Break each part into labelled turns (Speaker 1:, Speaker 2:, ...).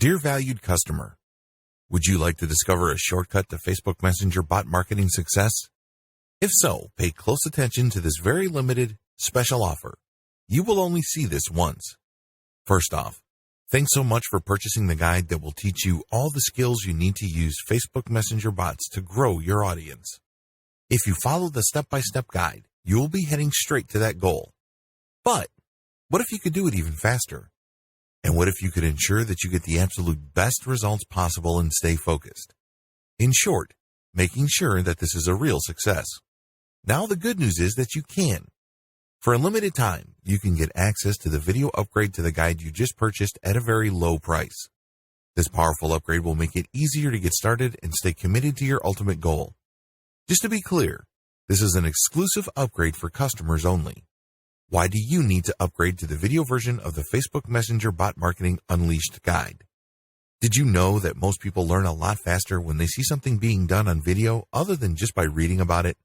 Speaker 1: Dear valued customer, would you like to discover a shortcut to Facebook Messenger bot marketing success? If so, pay close attention to this very limited special offer. You will only see this once. First off, thanks so much for purchasing the guide that will teach you all the skills you need to use Facebook Messenger bots to grow your audience. If you follow the step-by-step guide, you will be heading straight to that goal. But what if you could do it even faster? And what if you could ensure that you get the absolute best results possible and stay focused? In short, making sure that this is a real success. Now the good news is that you can. For a limited time, you can get access to the video upgrade to the guide you just purchased at a very low price. This powerful upgrade will make it easier to get started and stay committed to your ultimate goal. Just to be clear, this is an exclusive upgrade for customers only. Why do you need to upgrade to the video version of the Facebook Messenger Bot Marketing Unleashed guide? Did you know that most people learn a lot faster when they see something being done on video other than just by reading about it?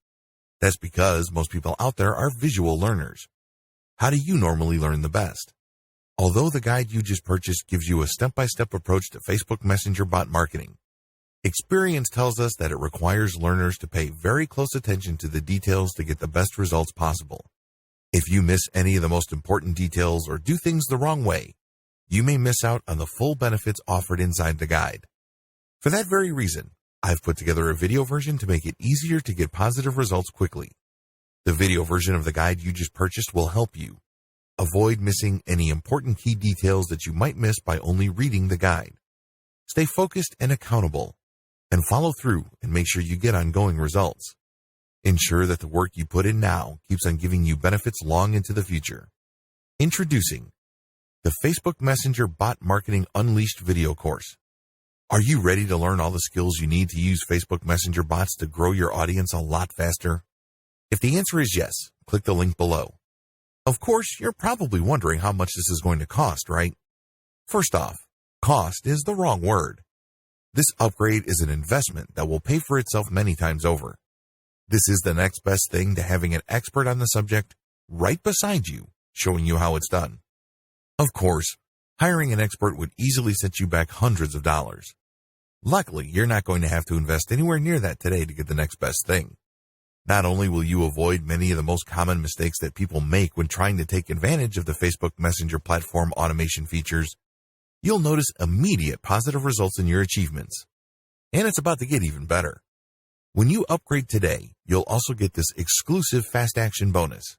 Speaker 1: That's because most people out there are visual learners. How do you normally learn the best? Although the guide you just purchased gives you a step-by-step approach to Facebook Messenger bot marketing, experience tells us that it requires learners to pay very close attention to the details to get the best results possible. If you miss any of the most important details or do things the wrong way, you may miss out on the full benefits offered inside the guide. For that very reason, I've put together a video version to make it easier to get positive results quickly. The video version of the guide you just purchased will help you avoid missing any important key details that you might miss by only reading the guide. Stay focused and accountable, and follow through and make sure you get ongoing results. Ensure that the work you put in now keeps on giving you benefits long into the future. Introducing the Facebook Messenger Bot Marketing Unleashed video course. Are you ready to learn all the skills you need to use Facebook Messenger bots to grow your audience a lot faster? If the answer is yes, click the link below. Of course, you're probably wondering how much this is going to cost, right? First off, cost is the wrong word. This upgrade is an investment that will pay for itself many times over. This is the next best thing to having an expert on the subject right beside you, showing you how it's done. Of course, hiring an expert would easily set you back hundreds of dollars. Luckily, you're not going to have to invest anywhere near that today to get the next best thing. Not only will you avoid many of the most common mistakes that people make when trying to take advantage of the Facebook Messenger platform automation features, you'll notice immediate positive results in your achievements. And it's about to get even better. When you upgrade today, you'll also get this exclusive Fast Action bonus.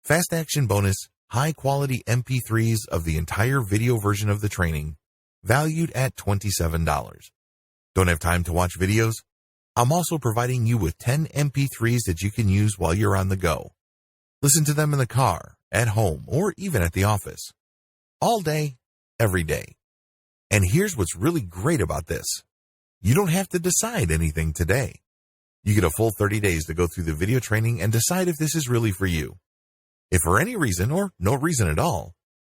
Speaker 1: Fast Action bonus, high-quality MP3s of the entire video version of the training, valued at $27. Don't have time to watch videos? I'm also providing you with 10 MP3s that you can use while you're on the go. Listen to them in the car, at home, or even at the office. All day, every day. And here's what's really great about this. You don't have to decide anything today. You get a full 30 days to go through the video training and decide if this is really for you. If for any reason, or no reason at all,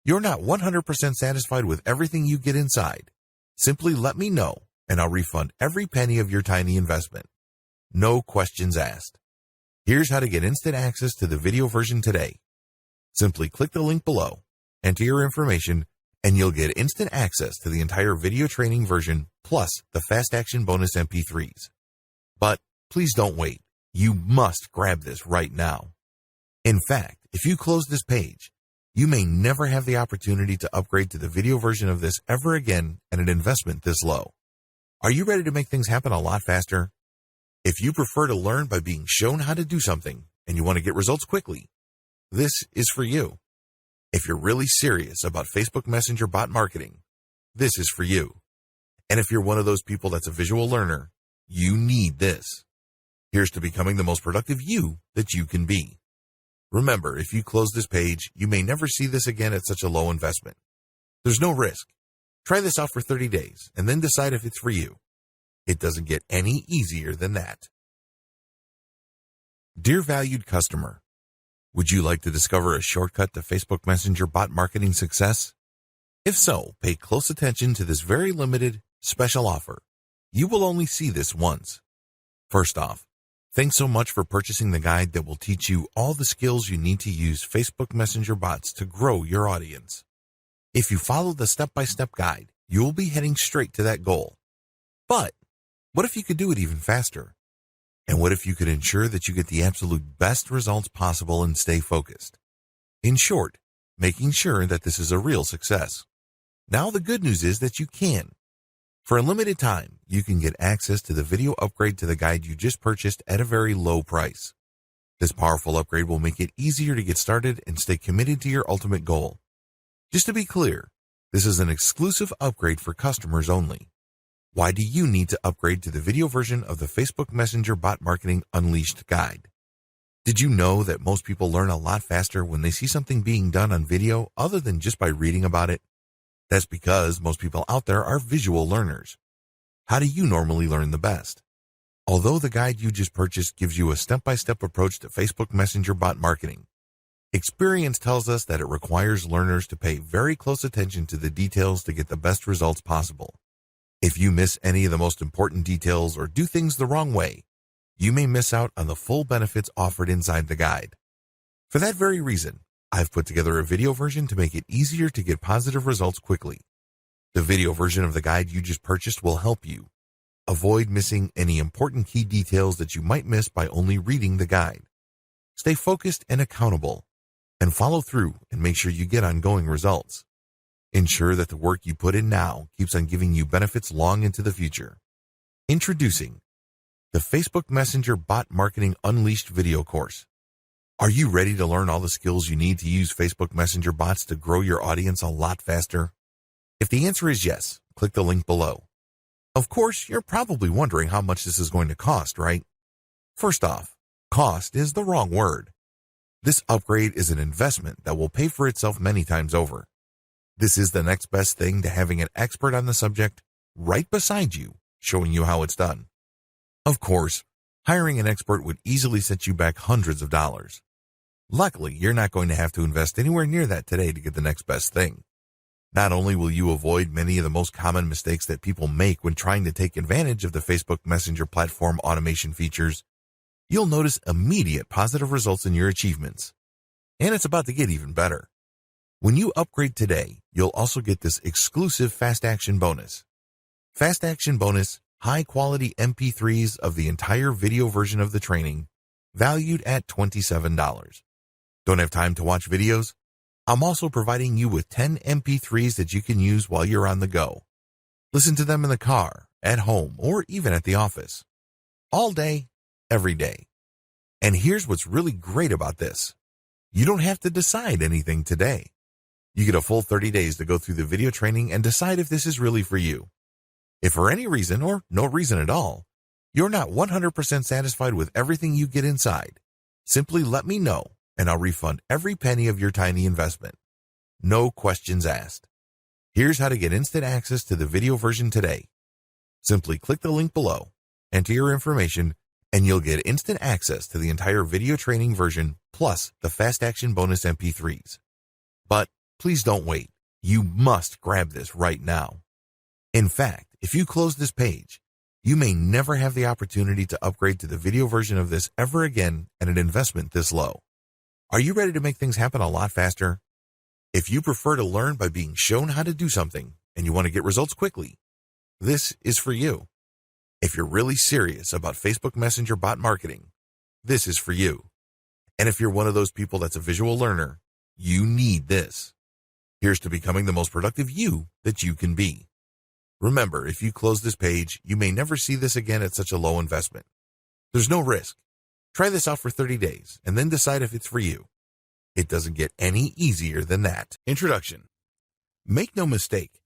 Speaker 1: you're not 100% satisfied with everything you get inside, simply let me know and I'll refund every penny of your tiny investment. No questions asked. Here's how to get instant access to the video version today. Simply click the link below, enter your information, and you'll get instant access to the entire video training version plus the Fast Action bonus MP3s. But please don't wait. You must grab this right now. In fact, if you close this page, you may never have the opportunity to upgrade to the video version of this ever again at an investment this low. Are you ready to make things happen a lot faster? If you prefer to learn by being shown how to do something and you want to get results quickly, this is for you. If you're really serious about Facebook Messenger bot marketing, this is for you. And if you're one of those people that's a visual learner, you need this. Here's to becoming the most productive you that you can be. Remember, if you close this page, you may never see this again at such a low investment. There's no risk. Try this out for 30 days and then decide if it's for you. It doesn't get any easier than that. Dear valued customer, would you like to discover a shortcut to Facebook Messenger bot marketing success? If so, pay close attention to this very limited special offer. You will only see this once. First off, thanks so much for purchasing the guide that will teach you all the skills you need to use Facebook Messenger bots to grow your audience. If you follow the step-by-step guide, you'll be heading straight to that goal. But what if you could do it even faster? And what if you could ensure that you get the absolute best results possible and stay focused? In short, making sure that this is a real success. Now the good news is that you can. For a limited time, you can get access to the video upgrade to the guide you just purchased at a very low price. This powerful upgrade will make it easier to get started and stay committed to your ultimate goal. Just to be clear, this is an exclusive upgrade for customers only. Why do you need to upgrade to the video version of the Facebook Messenger Bot Marketing Unleashed guide? Did you know that most people learn a lot faster when they see something being done on video other than just by reading about it? That's because most people out there are visual learners. How do you normally learn the best? Although the guide you just purchased gives you a step-by-step approach to Facebook Messenger bot marketing, experience tells us that it requires learners to pay very close attention to the details to get the best results possible. If you miss any of the most important details or do things the wrong way, you may miss out on the full benefits offered inside the guide. For that very reason, I've put together a video version to make it easier to get positive results quickly. The video version of the guide you just purchased will help you avoid missing any important key details that you might miss by only reading the guide. Stay focused and accountable, and follow through and make sure you get ongoing results. Ensure that the work you put in now keeps on giving you benefits long into the future. Introducing the Facebook Messenger Bot Marketing Unleashed video course. Are you ready to learn all the skills you need to use Facebook Messenger bots to grow your audience a lot faster? If the answer is yes, click the link below. Of course, you're probably wondering how much this is going to cost, right? First off, cost is the wrong word. This upgrade is an investment that will pay for itself many times over. This is the next best thing to having an expert on the subject right beside you, showing you how it's done. Of course, hiring an expert would easily set you back hundreds of dollars. Luckily, you're not going to have to invest anywhere near that today to get the next best thing. Not only will you avoid many of the most common mistakes that people make when trying to take advantage of the Facebook Messenger platform automation features, you'll notice immediate positive results in your achievements. And it's about to get even better. When you upgrade today, you'll also get this exclusive Fast Action bonus. Fast Action bonus, high-quality MP3s of the entire video version of the training, valued at $27. Don't have time to watch videos? I'm also providing you with 10 MP3s that you can use while you're on the go. Listen to them in the car, at home, or even at the office. All day, every day. And here's what's really great about this. You don't have to decide anything today. You get a full 30 days to go through the video training and decide if this is really for you. If for any reason, or no reason at all, you're not 100% satisfied with everything you get inside, simply let me know, and I'll refund every penny of your tiny investment. No questions asked. Here's how to get instant access to the video version today. Simply click the link below, enter your information, and you'll get instant access to the entire video training version plus the Fast Action bonus MP3s. But please don't wait. You must grab this right now. In fact, if you close this page, you may never have the opportunity to upgrade to the video version of this ever again at an investment this low. Are you ready to make things happen a lot faster? If you prefer to learn by being shown how to do something and you want to get results quickly, this is for you. If you're really serious about Facebook Messenger bot marketing, this is for you. And if you're one of those people that's a visual learner, you need this. Here's to becoming the most productive you that you can be. Remember, if you close this page, you may never see this again at such a low investment. There's no risk. Try this out for 30 days and then decide if it's for you. It doesn't get any easier than that. Introduction. Make no mistake,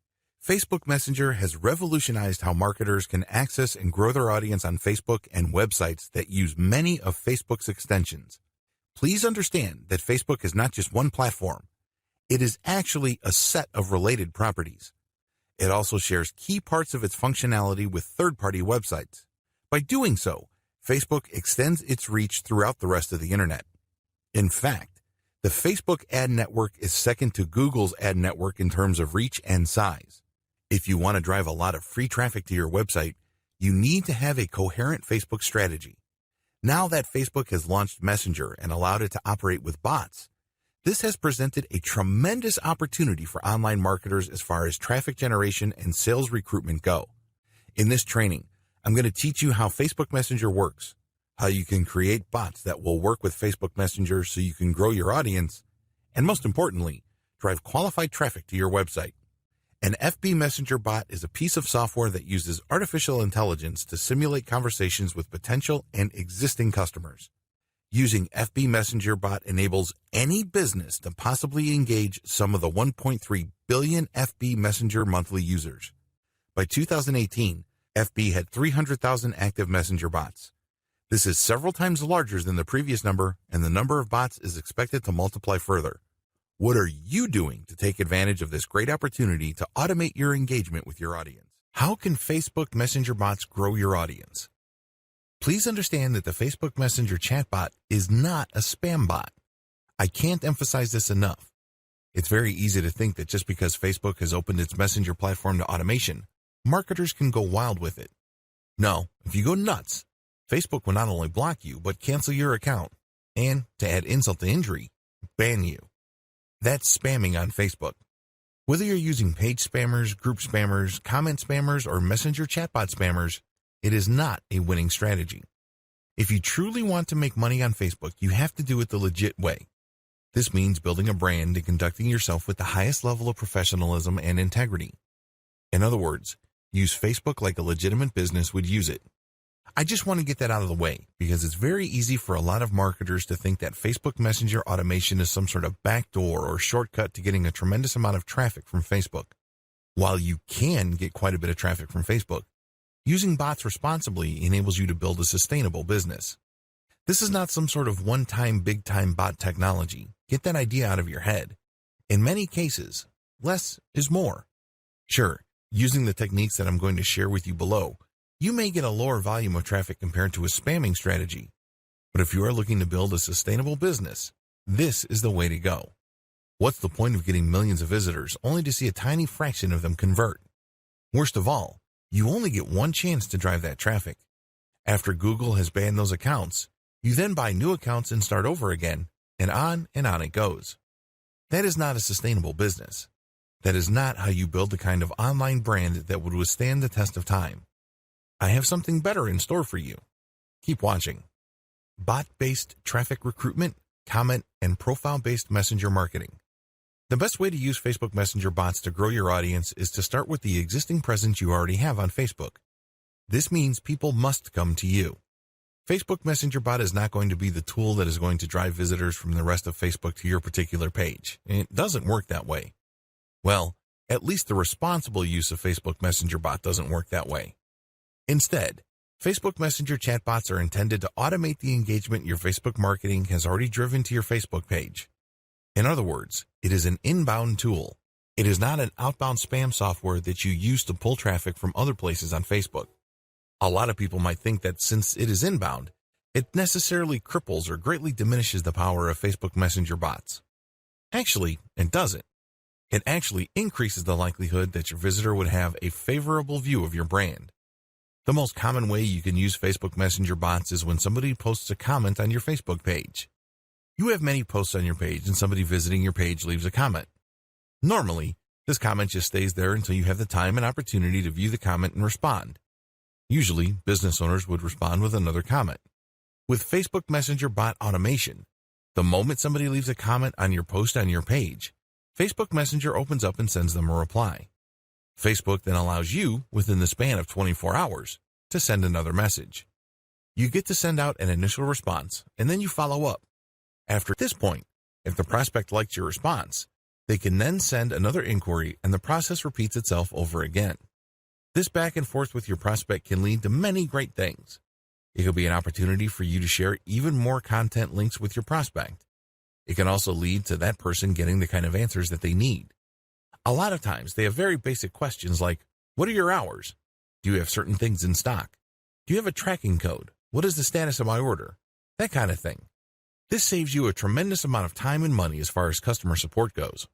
Speaker 1: Facebook Messenger has revolutionized how marketers can access and grow their audience on Facebook and websites that use many of Facebook's extensions. Please understand that Facebook is not just one platform. It is actually a set of related properties. It also shares key parts of its functionality with third-party websites. By doing so, Facebook extends its reach throughout the rest of the internet. In fact, the Facebook ad network is second to Google's ad network in terms of reach and size. If you want to drive a lot of free traffic to your website, you need to have a coherent Facebook strategy. Now that Facebook has launched Messenger and allowed it to operate with bots, This has presented a tremendous opportunity for online marketers as far as traffic generation and sales recruitment go. In this training, I'm going to teach you how Facebook Messenger works, how you can create bots that will work with Facebook Messenger so you can grow your audience, and most importantly, drive qualified traffic to your website. An FB Messenger bot is a piece of software that uses artificial intelligence to simulate conversations with potential and existing customers. Using FB Messenger bot enables any business to possibly engage some of the 1.3 billion FB Messenger monthly users. By 2018, FB had 300,000 active Messenger bots. This is several times larger than the previous number, and the number of bots is expected to multiply further. What are you doing to take advantage of this great opportunity to automate your engagement with your audience? How can Facebook Messenger bots grow your audience? Please understand that the Facebook Messenger chatbot is not a spam bot. I can't emphasize this enough. It's very easy to think that just because Facebook has opened its Messenger platform to automation, marketers can go wild with it. No, if you go nuts, Facebook will not only block you, but cancel your account, and, to add insult to injury, ban you. That's spamming on Facebook. Whether you're using page spammers, group spammers, comment spammers, or Messenger chatbot spammers, it is not a winning strategy. If you truly want to make money on Facebook, you have to do it the legit way. This means building a brand and conducting yourself with the highest level of professionalism and integrity. In other words, use Facebook like a legitimate business would use it. I just want to get that out of the way because it's very easy for a lot of marketers to think that Facebook Messenger automation is some sort of backdoor or shortcut to getting a tremendous amount of traffic from Facebook. While you can get quite a bit of traffic from Facebook, using bots responsibly enables you to build a sustainable business. This is not some sort of one-time, big-time bot technology. Get that idea out of your head. In many cases, less is more. Sure, using the techniques that I'm going to share with you below, you may get a lower volume of traffic compared to a spamming strategy. But if you are looking to build a sustainable business, this is the way to go. What's the point of getting millions of visitors only to see a tiny fraction of them convert? Worst of all, you only get one chance to drive that traffic. After Google has banned those accounts, you then buy new accounts and start over again, and on it goes. That is not a sustainable business. That is not how you build the kind of online brand that would withstand the test of time. I have something better in store for you. Keep watching. Bot-based traffic recruitment, comment, and profile-based messenger marketing. The best way to use Facebook Messenger bots to grow your audience is to start with the existing presence you already have on Facebook. This means people must come to you. Facebook Messenger bot is not going to be the tool that is going to drive visitors from the rest of Facebook to your particular page. It doesn't work that way. Well, at least the responsible use of Facebook Messenger bot doesn't work that way. Instead, Facebook Messenger chatbots are intended to automate the engagement your Facebook marketing has already driven to your Facebook page. In other words, it is an inbound tool. It is not an outbound spam software that you use to pull traffic from other places on Facebook. A lot of people might think that since it is inbound, it necessarily cripples or greatly diminishes the power of Facebook Messenger bots. Actually, it doesn't. It actually increases the likelihood that your visitor would have a favorable view of your brand. The most common way you can use Facebook Messenger bots is when somebody posts a comment on your Facebook page. You have many posts on your page and somebody visiting your page leaves a comment. Normally, this comment just stays there until you have the time and opportunity to view the comment and respond. Usually, business owners would respond with another comment. With Facebook Messenger bot automation, the moment somebody leaves a comment on your post on your page, Facebook Messenger opens up and sends them a reply. Facebook then allows you, within the span of 24 hours, to send another message. You get to send out an initial response, and then you follow up. After this point, if the prospect likes your response, they can then send another inquiry and the process repeats itself over again. This back and forth with your prospect can lead to many great things. It could be an opportunity for you to share even more content links with your prospect. It can also lead to that person getting the kind of answers that they need. A lot of times, they have very basic questions like, what are your hours? Do you have certain things in stock? Do you have a tracking code? What is the status of my order? That kind of thing. This saves you a tremendous amount of time and money as far as customer support goes.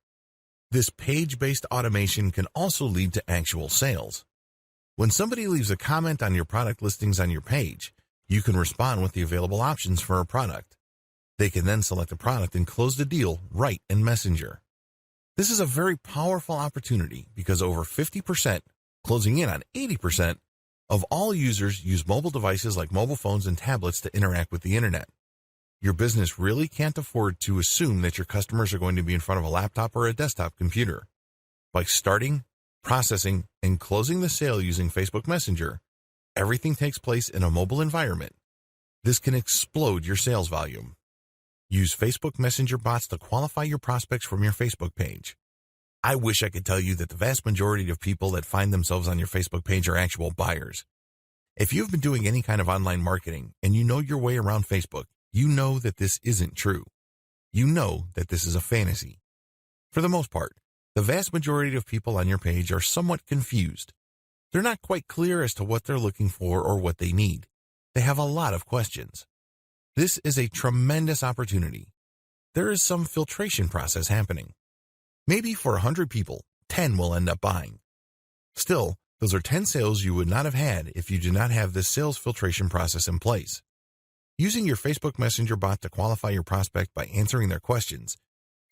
Speaker 1: This page-based automation can also lead to actual sales. When somebody leaves a comment on your product listings on your page, you can respond with the available options for a product. They can then select a product and close the deal right in Messenger. This is a very powerful opportunity because over 50%, closing in on 80%, of all users use mobile devices like mobile phones and tablets to interact with the internet. Your business really can't afford to assume that your customers are going to be in front of a laptop or a desktop computer. By starting, processing, and closing the sale using Facebook Messenger, everything takes place in a mobile environment. This can explode your sales volume. Use Facebook Messenger bots to qualify your prospects from your Facebook page. I wish I could tell you that the vast majority of people that find themselves on your Facebook page are actual buyers. If you've been doing any kind of online marketing and you know your way around Facebook, you know that this isn't true. You know that this is a fantasy. For the most part, the vast majority of people on your page are somewhat confused. They're not quite clear as to what they're looking for or what they need. They have a lot of questions. This is a tremendous opportunity. There is some filtration process happening. Maybe for 100 people, 10 will end up buying. Still, those are 10 sales you would not have had if you did not have this sales filtration process in place. Using your Facebook Messenger bot to qualify your prospect by answering their questions,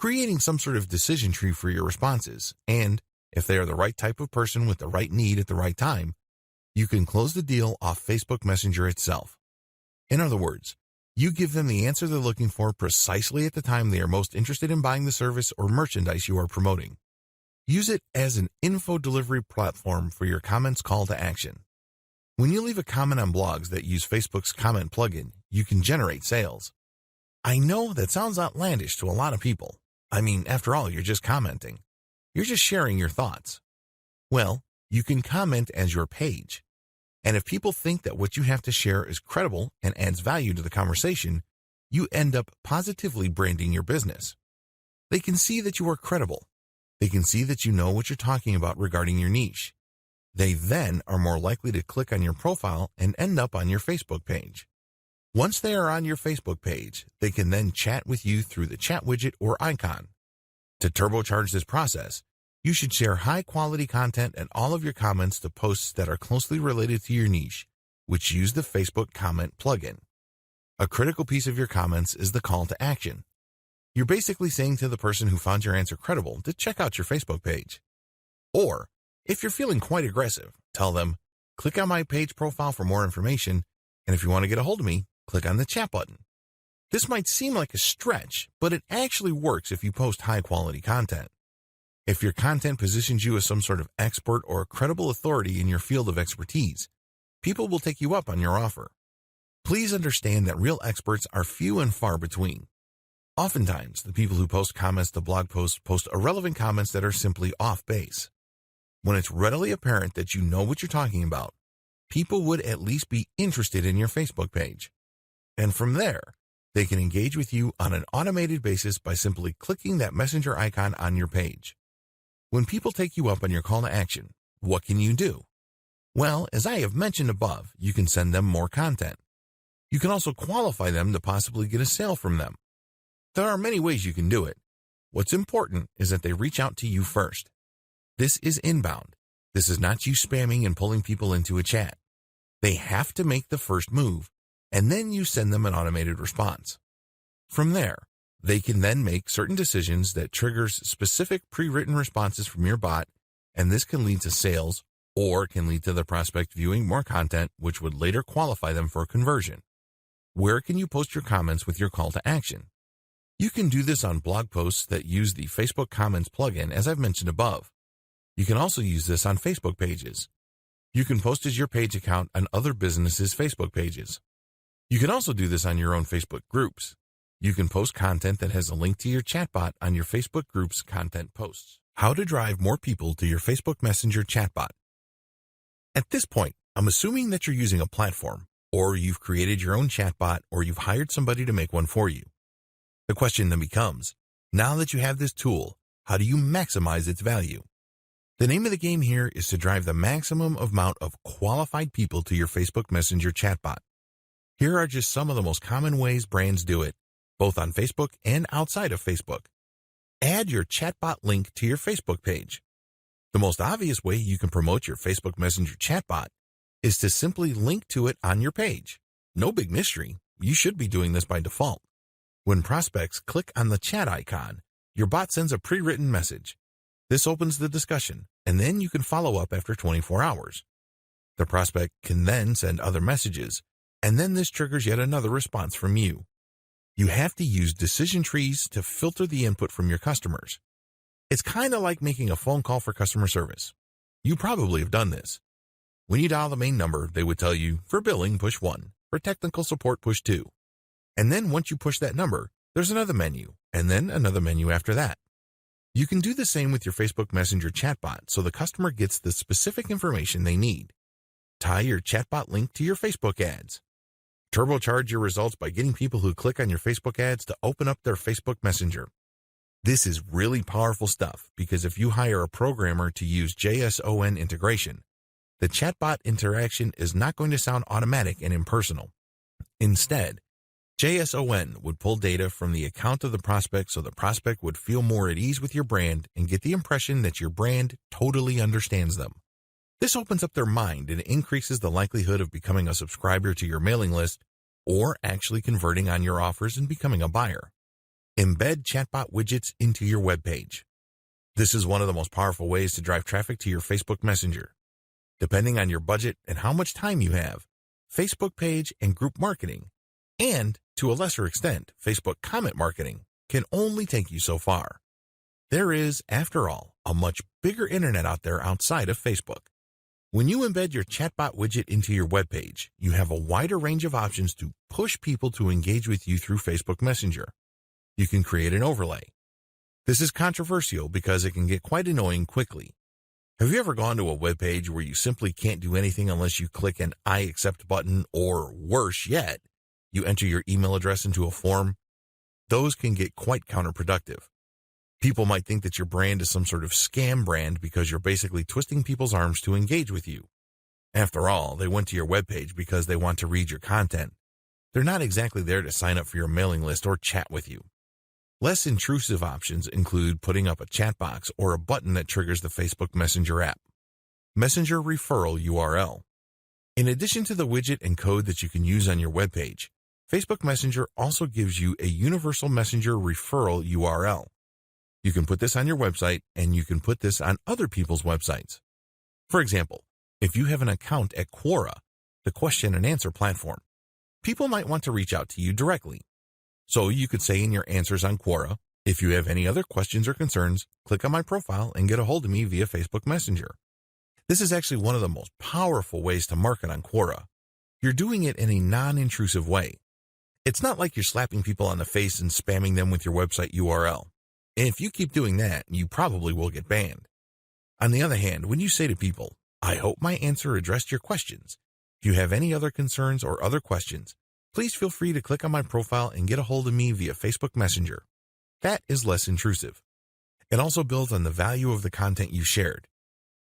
Speaker 1: creating some sort of decision tree for your responses, and, if they are the right type of person with the right need at the right time, you can close the deal off Facebook Messenger itself. In other words, you give them the answer they're looking for precisely at the time they are most interested in buying the service or merchandise you are promoting. Use it as an info delivery platform for your comments call to action. When you leave a comment on blogs that use Facebook's comment plugin, you can generate sales. I know that sounds outlandish to a lot of people. I mean, after all, you're just commenting. You're just sharing your thoughts. Well, you can comment as your page. And if people think that what you have to share is credible and adds value to the conversation, you end up positively branding your business. They can see that you are credible. They can see that you know what you're talking about regarding your niche. They then are more likely to click on your profile and end up on your Facebook page. Once they are on your Facebook page, they can then chat with you through the chat widget or icon. To turbocharge this process, you should share high-quality content and all of your comments to posts that are closely related to your niche, which use the Facebook comment plugin. A critical piece of your comments is the call to action. You're basically saying to the person who found your answer credible to check out your Facebook page. Or, if you're feeling quite aggressive, tell them, click on my page profile for more information, and if you want to get a hold of me, click on the chat button. This might seem like a stretch, but it actually works if you post high-quality content. If your content positions you as some sort of expert or a credible authority in your field of expertise, people will take you up on your offer. Please understand that real experts are few and far between. Oftentimes, the people who post comments to blog posts post irrelevant comments that are simply off base. When it's readily apparent that you know what you're talking about, people would at least be interested in your Facebook page. And from there, they can engage with you on an automated basis by simply clicking that messenger icon on your page. When people take you up on your call to action, what can you do? Well, as I have mentioned above, you can send them more content. You can also qualify them to possibly get a sale from them. There are many ways you can do it. What's important is that they reach out to you first. This is inbound. This is not you spamming and pulling people into a chat. They have to make the first move, and then you send them an automated response. From there, they can then make certain decisions that triggers specific pre-written responses from your bot, and this can lead to sales or can lead to the prospect viewing more content, which would later qualify them for a conversion. Where can you post your comments with your call to action? You can do this on blog posts that use the Facebook Comments plugin, as I've mentioned above. You can also use this on Facebook pages. You can post as your page account on other businesses' Facebook pages. You can also do this on your own Facebook groups. You can post content that has a link to your chatbot on your Facebook group's content posts. How to drive more people to your Facebook Messenger chatbot. At this point, I'm assuming that you're using a platform, or you've created your own chatbot, or you've hired somebody to make one for you. The question then becomes, now that you have this tool, how do you maximize its value? The name of the game here is to drive the maximum amount of qualified people to your Facebook Messenger chatbot. Here are just some of the most common ways brands do it, both on Facebook and outside of Facebook. Add your chatbot link to your Facebook page. The most obvious way you can promote your Facebook Messenger chatbot is to simply link to it on your page. No big mystery. You should be doing this by default. When prospects click on the chat icon, your bot sends a pre-written message. This opens the discussion, and then you can follow up after 24 hours. The prospect can then send other messages, and then this triggers yet another response from you. You have to use decision trees to filter the input from your customers. It's kind of like making a phone call for customer service. You probably have done this. When you dial the main number, they would tell you, for billing, push 1, for technical support, push 2. And then once you push that number, there's another menu, and then another menu after that. You can do the same with your Facebook Messenger chatbot so the customer gets the specific information they need. Tie your chatbot link to your Facebook ads. Turbocharge your results by getting people who click on your Facebook ads to open up their Facebook Messenger. This is really powerful stuff because if you hire a programmer to use JSON integration, the chatbot interaction is not going to sound automatic and impersonal. Instead, JSON would pull data from the account of the prospect so the prospect would feel more at ease with your brand and get the impression that your brand totally understands them. This opens up their mind and increases the likelihood of becoming a subscriber to your mailing list or actually converting on your offers and becoming a buyer. Embed chatbot widgets into your web page. This is one of the most powerful ways to drive traffic to your Facebook Messenger. Depending on your budget and how much time you have, Facebook page and group marketing, and to a lesser extent, Facebook comment marketing, can only take you so far. There is, after all, a much bigger internet out there outside of Facebook. When you embed your chatbot widget into your web page, you have a wider range of options to push people to engage with you through Facebook Messenger. You can create an overlay. This is controversial because it can get quite annoying quickly. Have you ever gone to a web page where you simply can't do anything unless you click an I accept button, or worse yet, you enter your email address into a form? Those can get quite counterproductive. People might think that your brand is some sort of scam brand because you're basically twisting people's arms to engage with you. After all, they went to your webpage because they want to read your content. They're not exactly there to sign up for your mailing list or chat with you. Less intrusive options include putting up a chat box or a button that triggers the Facebook Messenger app. Messenger Referral URL. In addition to the widget and code that you can use on your webpage, Facebook Messenger also gives you a universal messenger referral URL. You can put this on your website, and you can put this on other people's websites. For example, if you have an account at Quora, the question and answer platform, people might want to reach out to you directly. So you could say in your answers on Quora, if you have any other questions or concerns, click on my profile and get a hold of me via Facebook Messenger. This is actually one of the most powerful ways to market on Quora. You're doing it in a non-intrusive way. It's not like you're slapping people on the face and spamming them with your website URL. And if you keep doing that, you probably will get banned. On the other hand, when you say to people, I hope my answer addressed your questions. If you have any other concerns or other questions, please feel free to click on my profile and get a hold of me via Facebook Messenger. That is less intrusive. It also builds on the value of the content you shared.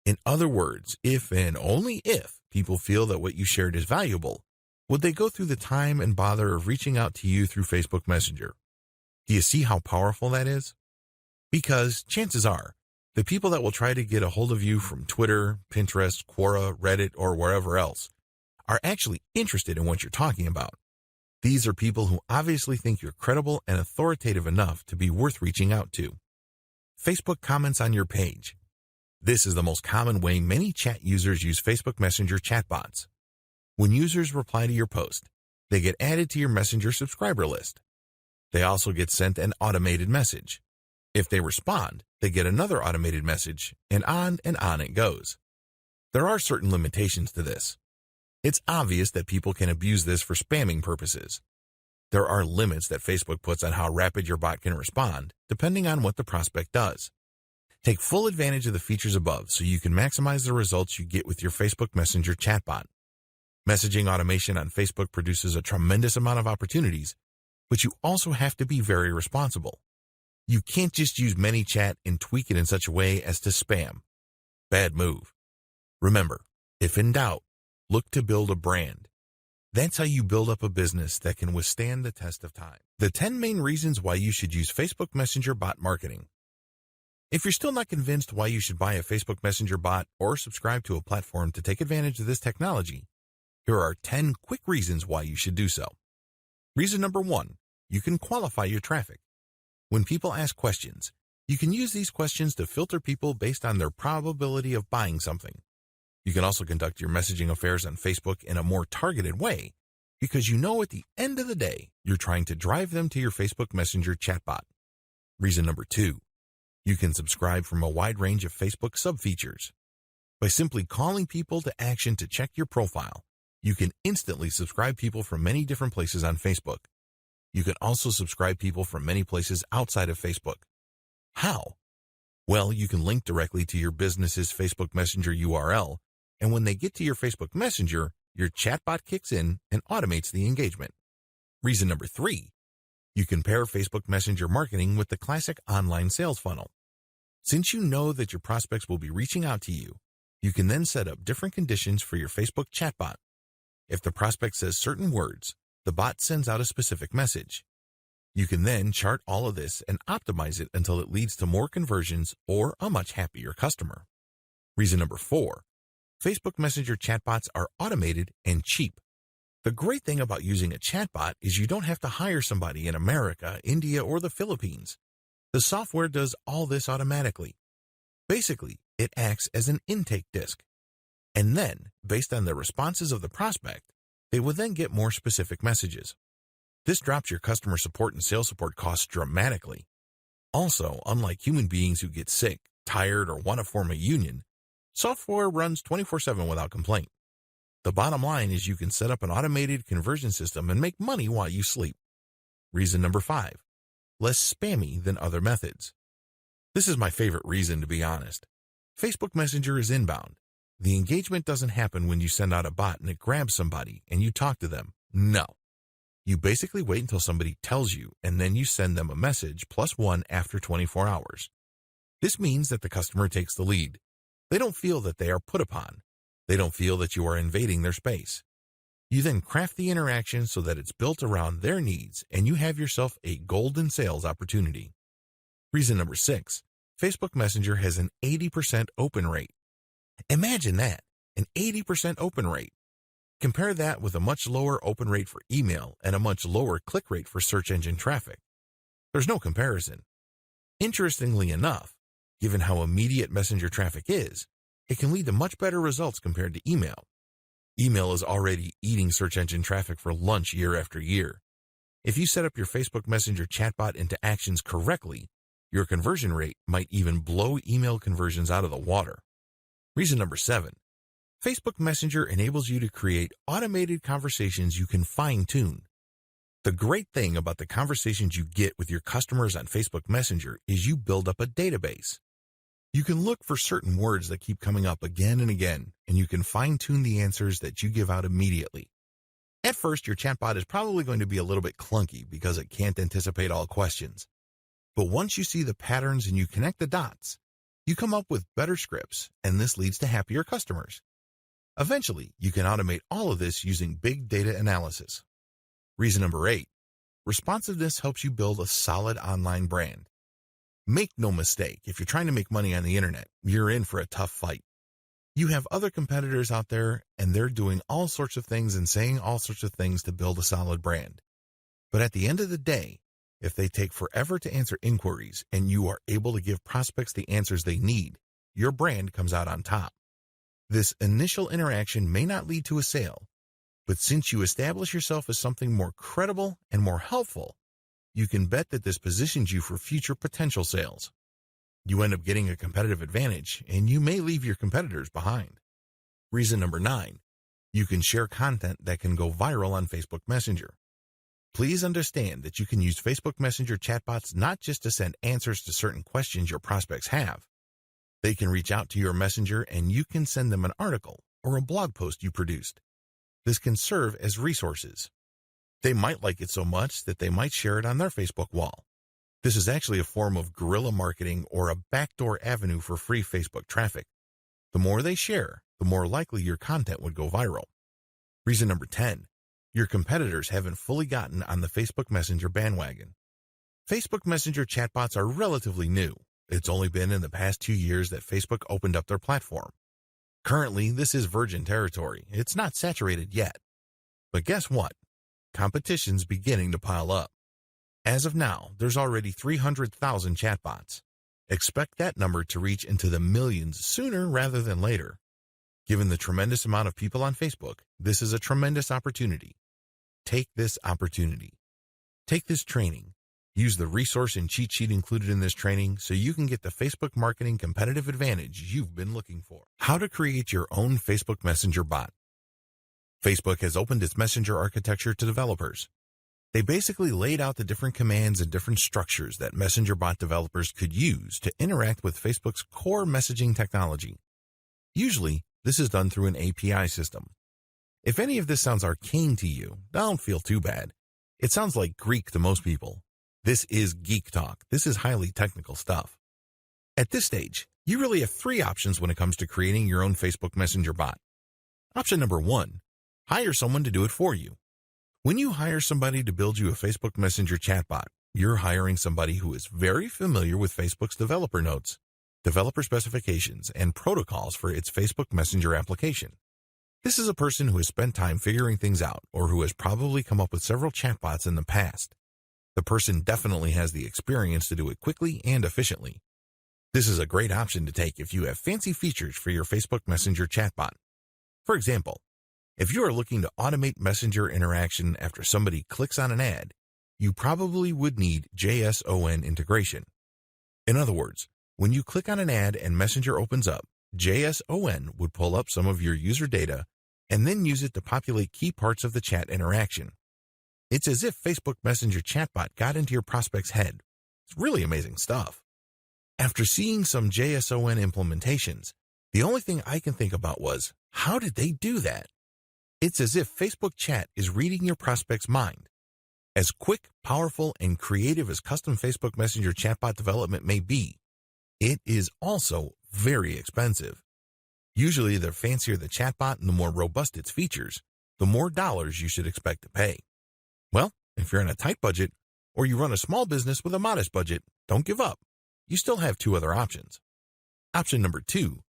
Speaker 1: In other words, if and only if people feel that what you shared is valuable, would they go through the time and bother of reaching out to you through Facebook Messenger? Do you see how powerful that is? Because chances are, the people that will try to get a hold of you from Twitter, Pinterest, Quora, Reddit, or wherever else are actually interested in what you're talking about. These are people who obviously think you're credible and authoritative enough to be worth reaching out to. Facebook comments on your page. This is the most common way many chat users use Facebook Messenger chatbots. When users reply to your post, they get added to your Messenger subscriber list. They also get sent an automated message. If they respond, they get another automated message, and on it goes. There are certain limitations to this. It's obvious that people can abuse this for spamming purposes. There are limits that Facebook puts on how rapid your bot can respond, depending on what the prospect does. Take full advantage of the features above so you can maximize the results you get with your Facebook Messenger chatbot. Messaging automation on Facebook produces a tremendous amount of opportunities, but you also have to be very responsible. You can't just use ManyChat and tweak it in such a way as to spam. Bad move. Remember, if in doubt, look to build a brand. That's how you build up a business that can withstand the test of time. The 10 main reasons why you should use Facebook Messenger bot marketing. If you're still not convinced why you should buy a Facebook Messenger bot or subscribe to a platform to take advantage of this technology, here are 10 quick reasons why you should do so. Reason number 1, you can qualify your traffic. When people ask questions, you can use these questions to filter people based on their probability of buying something. You can also conduct your messaging affairs on Facebook in a more targeted way because you know at the end of the day, you're trying to drive them to your Facebook Messenger chatbot. Reason number 2, you can subscribe from a wide range of Facebook sub-features. By simply calling people to action to check your profile, you can instantly subscribe people from many different places on Facebook. You can also subscribe people from many places outside of Facebook. How? Well, you can link directly to your business's Facebook Messenger URL, and when they get to your Facebook Messenger, your chatbot kicks in and automates the engagement. Reason number 3, you can pair Facebook Messenger marketing with the classic online sales funnel. Since you know that your prospects will be reaching out to you, you can then set up different conditions for your Facebook chatbot. If the prospect says certain words, the bot sends out a specific message. You can then chart all of this and optimize it until it leads to more conversions or a much happier customer. Reason number 4, Facebook Messenger chatbots are automated and cheap. The great thing about using a chatbot is you don't have to hire somebody in America, India, or the Philippines. The software does all this automatically. Basically, it acts as an intake disk. And then, based on the responses of the prospect, they will then get more specific messages. This drops your customer support and sales support costs dramatically. Also, unlike human beings who get sick, tired, or want to form a union, software runs 24/7 without complaint. The bottom line is you can set up an automated conversion system and make money while you sleep. Reason number 5, less spammy than other methods. This is my favorite reason, to be honest. Facebook Messenger is inbound. The engagement doesn't happen when you send out a bot and it grabs somebody and you talk to them. No. You basically wait until somebody tells you and then you send them a message +1 after 24 hours. This means that the customer takes the lead. They don't feel that they are put upon. They don't feel that you are invading their space. You then craft the interaction so that it's built around their needs and you have yourself a golden sales opportunity. Reason number 6, Facebook Messenger has an 80% open rate. Imagine that, an 80% open rate. Compare that with a much lower open rate for email and a much lower click rate for search engine traffic. There's no comparison. Interestingly enough, given how immediate Messenger traffic is, it can lead to much better results compared to email. Email is already eating search engine traffic for lunch year after year. If you set up your Facebook Messenger chatbot into actions correctly, your conversion rate might even blow email conversions out of the water. Reason number 7, Facebook Messenger enables you to create automated conversations you can fine-tune. The great thing about the conversations you get with your customers on Facebook Messenger is you build up a database. You can look for certain words that keep coming up again and again, and you can fine-tune the answers that you give out immediately. At first, your chatbot is probably going to be a little bit clunky because it can't anticipate all questions. But once you see the patterns and you connect the dots, you come up with better scripts, and this leads to happier customers. Eventually, you can automate all of this using big data analysis. Reason number 8, responsiveness helps you build a solid online brand. Make no mistake, if you're trying to make money on the internet, you're in for a tough fight. You have other competitors out there, and they're doing all sorts of things and saying all sorts of things to build a solid brand. But at the end of the day, if they take forever to answer inquiries and you are able to give prospects the answers they need, your brand comes out on top. This initial interaction may not lead to a sale, but since you establish yourself as something more credible and more helpful, you can bet that this positions you for future potential sales. You end up getting a competitive advantage, and you may leave your competitors behind. Reason number 9, you can share content that can go viral on Facebook Messenger. Please understand that you can use Facebook Messenger chatbots not just to send answers to certain questions your prospects have. They can reach out to your messenger and you can send them an article or a blog post you produced. This can serve as resources. They might like it so much that they might share it on their Facebook wall. This is actually a form of guerrilla marketing or a backdoor avenue for free Facebook traffic. The more they share, the more likely your content would go viral. Reason number 10, your competitors haven't fully gotten on the Facebook Messenger bandwagon. Facebook Messenger chatbots are relatively new. It's only been in the past 2 years that Facebook opened up their platform. Currently, this is virgin territory. It's not saturated yet. But guess what? Competition's beginning to pile up. As of now, there's already 300,000 chatbots. Expect that number to reach into the millions sooner rather than later. Given the tremendous amount of people on Facebook, this is a tremendous opportunity. Take this opportunity. Take this training. Use the resource and cheat sheet included in this training so you can get the Facebook marketing competitive advantage you've been looking for. How to create your own Facebook Messenger bot. Facebook has opened its Messenger architecture to developers. They basically laid out the different commands and different structures that Messenger bot developers could use to interact with Facebook's core messaging technology. Usually, this is done through an API system. If any of this sounds arcane to you, don't feel too bad. It sounds like Greek to most people. This is geek talk. This is highly technical stuff. At this stage, you really have three options when it comes to creating your own Facebook Messenger bot. Option number 1, hire someone to do it for you. When you hire somebody to build you a Facebook Messenger chatbot, you're hiring somebody who is very familiar with Facebook's developer notes, developer specifications, and protocols for its Facebook Messenger application. This is a person who has spent time figuring things out or who has probably come up with several chatbots in the past. The person definitely has the experience to do it quickly and efficiently. This is a great option to take if you have fancy features for your Facebook Messenger chatbot. For example, if you are looking to automate Messenger interaction after somebody clicks on an ad, you probably would need JSON integration. In other words, when you click on an ad and Messenger opens up, JSON would pull up some of your user data and then use it to populate key parts of the chat interaction. It's as if Facebook Messenger chatbot got into your prospect's head. It's really amazing stuff. After seeing some JSON implementations, the only thing I can think about was, how did they do that? It's as if Facebook Chat is reading your prospect's mind. As quick, powerful, and creative as custom Facebook Messenger chatbot development may be, it is also very expensive. Usually, the fancier the chatbot and the more robust its features, the more dollars you should expect to pay. Well, if you're on a tight budget, or you run a small business with a modest budget, don't give up. You still have two other options. Option number 2,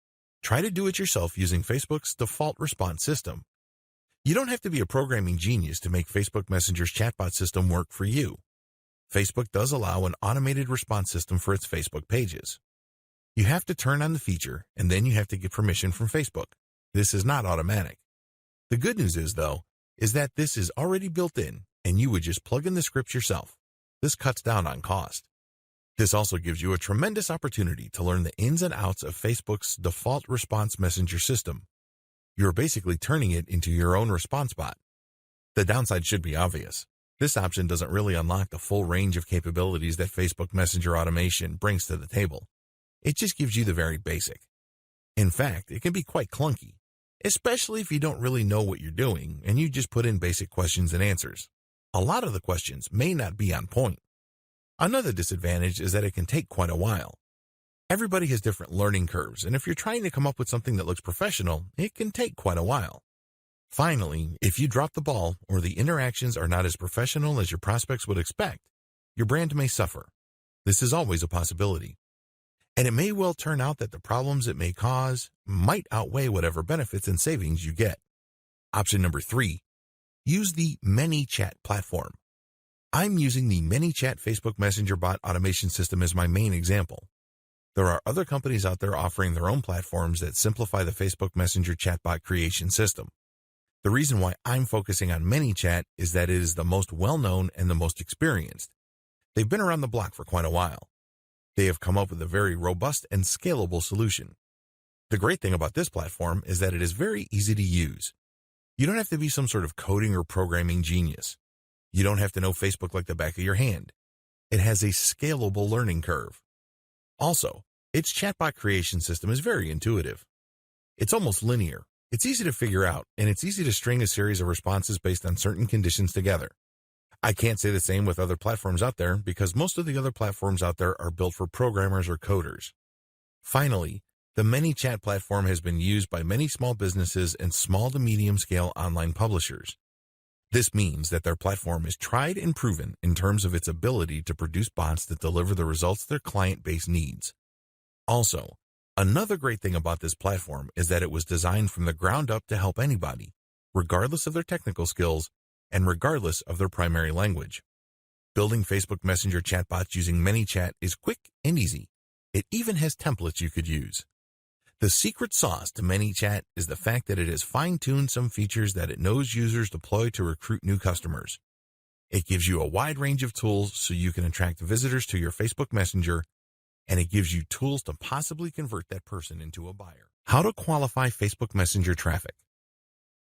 Speaker 1: try to do it yourself using Facebook's default response system. You don't have to be a programming genius to make Facebook Messenger's chatbot system work for you. Facebook does allow an automated response system for its Facebook pages. You have to turn on the feature, and then you have to get permission from Facebook. This is not automatic. The good news is, though, is that this is already built in, and you would just plug in the scripts yourself. This cuts down on cost. This also gives you a tremendous opportunity to learn the ins and outs of Facebook's default response messenger system. You're basically turning it into your own response bot. The downside should be obvious. This option doesn't really unlock the full range of capabilities that Facebook Messenger automation brings to the table. It just gives you the very basic. In fact, it can be quite clunky, especially if you don't really know what you're doing and you just put in basic questions and answers. A lot of the questions may not be on point. Another disadvantage is that it can take quite a while. Everybody has different learning curves, and if you're trying to come up with something that looks professional, it can take quite a while. Finally, if you drop the ball or the interactions are not as professional as your prospects would expect, your brand may suffer. This is always a possibility. And it may well turn out that the problems it may cause might outweigh whatever benefits and savings you get. Option number 3, use the ManyChat platform. I'm using the ManyChat Facebook Messenger bot automation system as my main example. There are other companies out there offering their own platforms that simplify the Facebook Messenger chatbot creation system. The reason why I'm focusing on ManyChat is that it is the most well-known and the most experienced. They've been around the block for quite a while. They have come up with a very robust and scalable solution. The great thing about this platform is that it is very easy to use. You don't have to be some sort of coding or programming genius. You don't have to know Facebook like the back of your hand. It has a scalable learning curve. Also, its chatbot creation system is very intuitive. It's almost linear. It's easy to figure out, and it's easy to string a series of responses based on certain conditions together. I can't say the same with other platforms out there because most of the other platforms out there are built for programmers or coders. Finally, the ManyChat platform has been used by many small businesses and small to medium scale online publishers. This means that their platform is tried and proven in terms of its ability to produce bots that deliver the results their client base needs. Also, another great thing about this platform is that it was designed from the ground up to help anybody, regardless of their technical skills and regardless of their primary language. Building Facebook Messenger chatbots using ManyChat is quick and easy. It even has templates you could use. The secret sauce to ManyChat is the fact that it has fine-tuned some features that it knows users deploy to recruit new customers. It gives you a wide range of tools so you can attract visitors to your Facebook Messenger, and it gives you tools to possibly convert that person into a buyer. How to qualify Facebook Messenger traffic.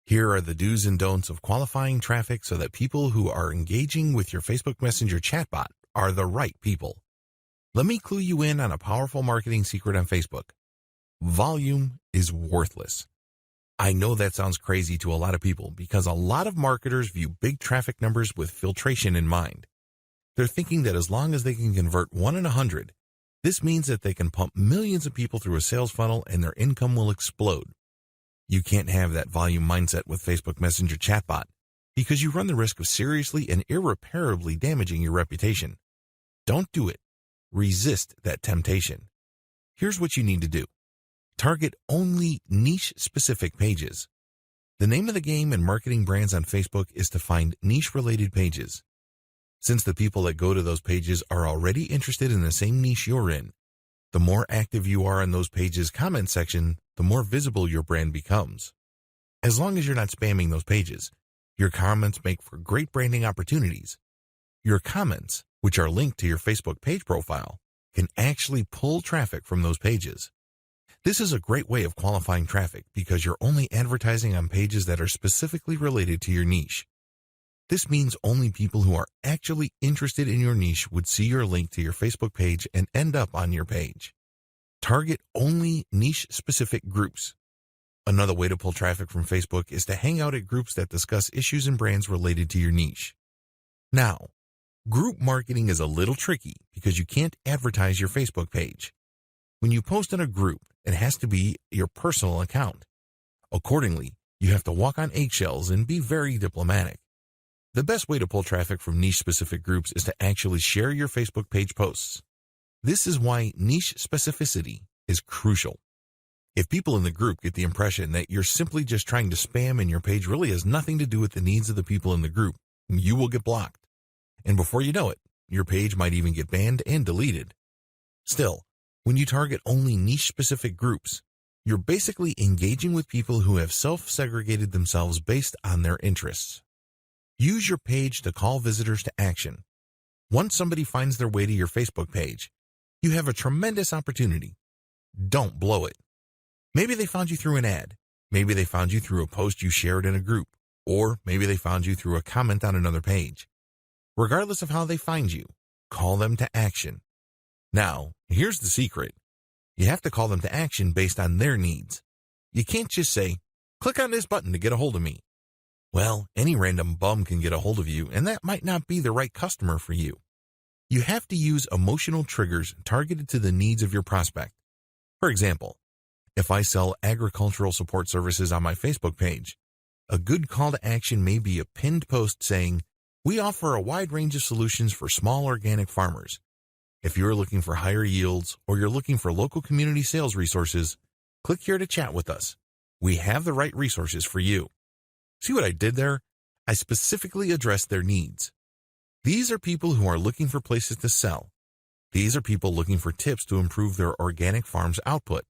Speaker 1: Here are the do's and don'ts of qualifying traffic so that people who are engaging with your Facebook Messenger chatbot are the right people. Let me clue you in on a powerful marketing secret on Facebook. Volume is worthless. I know that sounds crazy to a lot of people because a lot of marketers view big traffic numbers with filtration in mind. They're thinking that as long as they can convert 1 in 100, this means that they can pump millions of people through a sales funnel and their income will explode. You can't have that volume mindset with Facebook Messenger chatbot because you run the risk of seriously and irreparably damaging your reputation. Don't do it. Resist that temptation. Here's what you need to do. Target only niche-specific pages. The name of the game in marketing brands on Facebook is to find niche-related pages. Since the people that go to those pages are already interested in the same niche you're in, the more active you are in those pages' comment section, the more visible your brand becomes. As long as you're not spamming those pages, your comments make for great branding opportunities. Your comments, which are linked to your Facebook page profile, can actually pull traffic from those pages. This is a great way of qualifying traffic because you're only advertising on pages that are specifically related to your niche. This means only people who are actually interested in your niche would see your link to your Facebook page and end up on your page. Target only niche-specific groups. Another way to pull traffic from Facebook is to hang out at groups that discuss issues and brands related to your niche. Now, group marketing is a little tricky because you can't advertise your Facebook page. When you post in a group, it has to be your personal account. Accordingly, you have to walk on eggshells and be very diplomatic. The best way to pull traffic from niche-specific groups is to actually share your Facebook page posts. This is why niche specificity is crucial. If people in the group get the impression that you're simply just trying to spam and your page really has nothing to do with the needs of the people in the group, you will get blocked. And before you know it, your page might even get banned and deleted. Still, when you target only niche-specific groups, you're basically engaging with people who have self-segregated themselves based on their interests. Use your page to call visitors to action. Once somebody finds their way to your Facebook page, you have a tremendous opportunity. Don't blow it. Maybe they found you through an ad. Maybe they found you through a post you shared in a group. Or maybe they found you through a comment on another page. Regardless of how they find you, call them to action. Now, here's the secret. You have to call them to action based on their needs. You can't just say, click on this button to get a hold of me. Well, any random bum can get a hold of you, and that might not be the right customer for you. You have to use emotional triggers targeted to the needs of your prospect. For example, if I sell agricultural support services on my Facebook page, a good call to action may be a pinned post saying, we offer a wide range of solutions for small organic farmers. If you're looking for higher yields or you're looking for local community sales resources, click here to chat with us. We have the right resources for you. See what I did there? I specifically addressed their needs. These are people who are looking for places to sell. These are people looking for tips to improve their organic farm's output.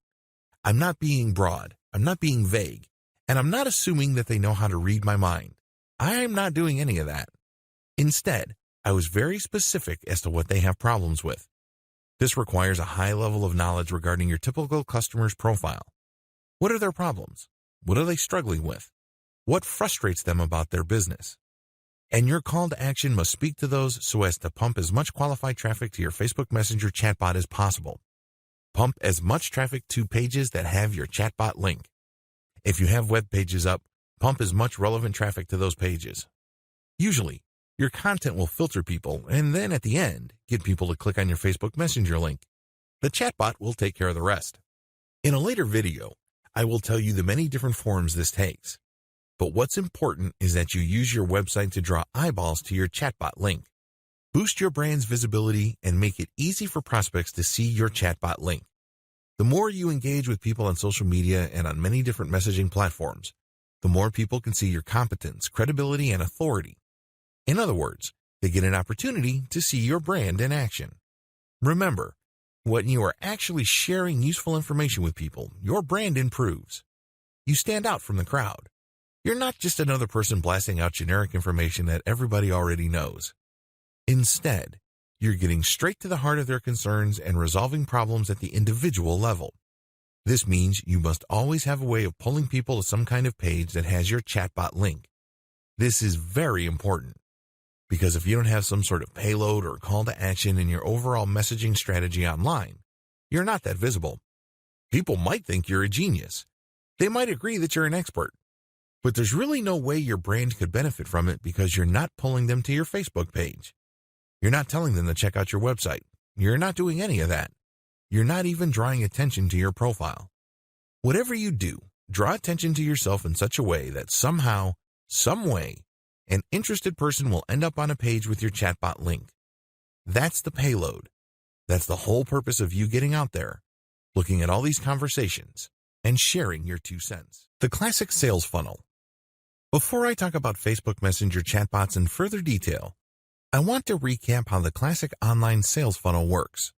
Speaker 1: I'm not being broad, I'm not being vague, and I'm not assuming that they know how to read my mind. I'm not doing any of that. Instead, I was very specific as to what they have problems with. This requires a high level of knowledge regarding your typical customer's profile. What are their problems? What are they struggling with? What frustrates them about their business? And your call to action must speak to those so as to pump as much qualified traffic to your Facebook Messenger chatbot as possible. Pump as much traffic to pages that have your chatbot link. If you have web pages up, pump as much relevant traffic to those pages. Usually, your content will filter people and then at the end, get people to click on your Facebook Messenger link. The chatbot will take care of the rest. In a later video, I will tell you the many different forms this takes. But what's important is that you use your website to draw eyeballs to your chatbot link. Boost your brand's visibility and make it easy for prospects to see your chatbot link. The more you engage with people on social media and on many different messaging platforms, the more people can see your competence, credibility, and authority. In other words, They get an opportunity to see your brand in action. Remember, when you are actually sharing useful information with people, your brand improves. You stand out from the crowd. You're not just another person blasting out generic information that everybody already knows. Instead, you're getting straight to the heart of their concerns and resolving problems at the individual level. This means you must always have a way of pulling people to some kind of page that has your chatbot link. This is very important, because if you don't have some sort of payload or call to action in your overall messaging strategy online, you're not that visible. People might think you're a genius. They might agree that you're an expert. But there's really no way your brand could benefit from it because you're not pulling them to your Facebook page. You're not telling them to check out your website. You're not doing any of that. You're not even drawing attention to your profile. Whatever you do, draw attention to yourself in such a way that somehow, some way, an interested person will end up on a page with your chatbot link. That's the payload. That's the whole purpose of you getting out there, looking at all these conversations, and sharing your 2 cents. The classic sales funnel. Before I talk about Facebook Messenger chatbots in further detail, I want to recap how the classic online sales funnel works.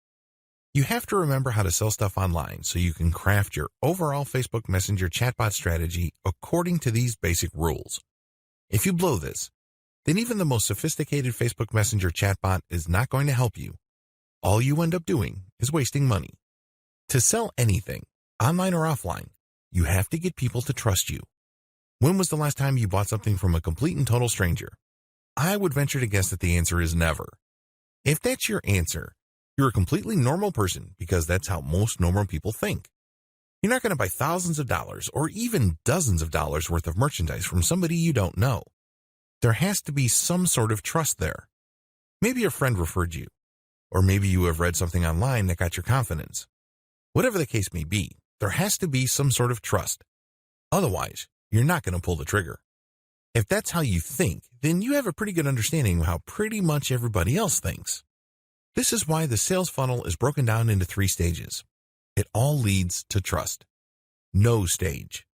Speaker 1: You have to remember how to sell stuff online so you can craft your overall Facebook Messenger chatbot strategy according to these basic rules. If you blow this, then even the most sophisticated Facebook Messenger chatbot is not going to help you. All you end up doing is wasting money. To sell anything, online or offline, you have to get people to trust you. When was the last time you bought something from a complete and total stranger? I would venture to guess that the answer is never. If that's your answer, you're a completely normal person because that's how most normal people think. You're not going to buy thousands of dollars or even dozens of dollars worth of merchandise from somebody you don't know. There has to be some sort of trust there. Maybe a friend referred you, or maybe you have read something online that got your confidence. Whatever the case may be, there has to be some sort of trust. Otherwise, you're not going to pull the trigger. If that's how you think, then you have a pretty good understanding of how pretty much everybody else thinks. This is why the sales funnel is broken down into 3 stages. It all leads to trust. No stage.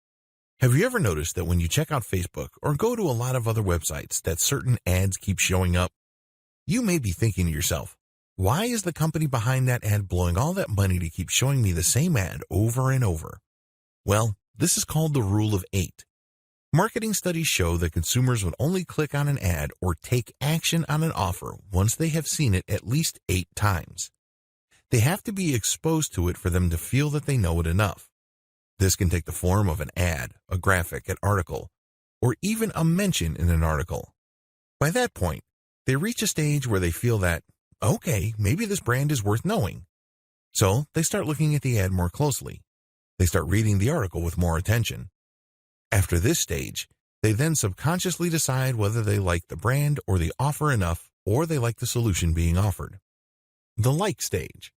Speaker 1: Have you ever noticed that when you check out Facebook or go to a lot of other websites that certain ads keep showing up? You may be thinking to yourself, why is the company behind that ad blowing all that money to keep showing me the same ad over and over? Well, this is called the rule of 8. Marketing studies show that consumers would only click on an ad or take action on an offer once they have seen it at least 8 times. They have to be exposed to it for them to feel that they know it enough. This can take the form of an ad, a graphic, an article, or even a mention in an article. By that point, they reach a stage where they feel that, okay, maybe this brand is worth knowing. So they start looking at the ad more closely. They start reading the article with more attention. After this stage, they then subconsciously decide whether they like the brand or the offer enough, or they like the solution being offered. The like stage.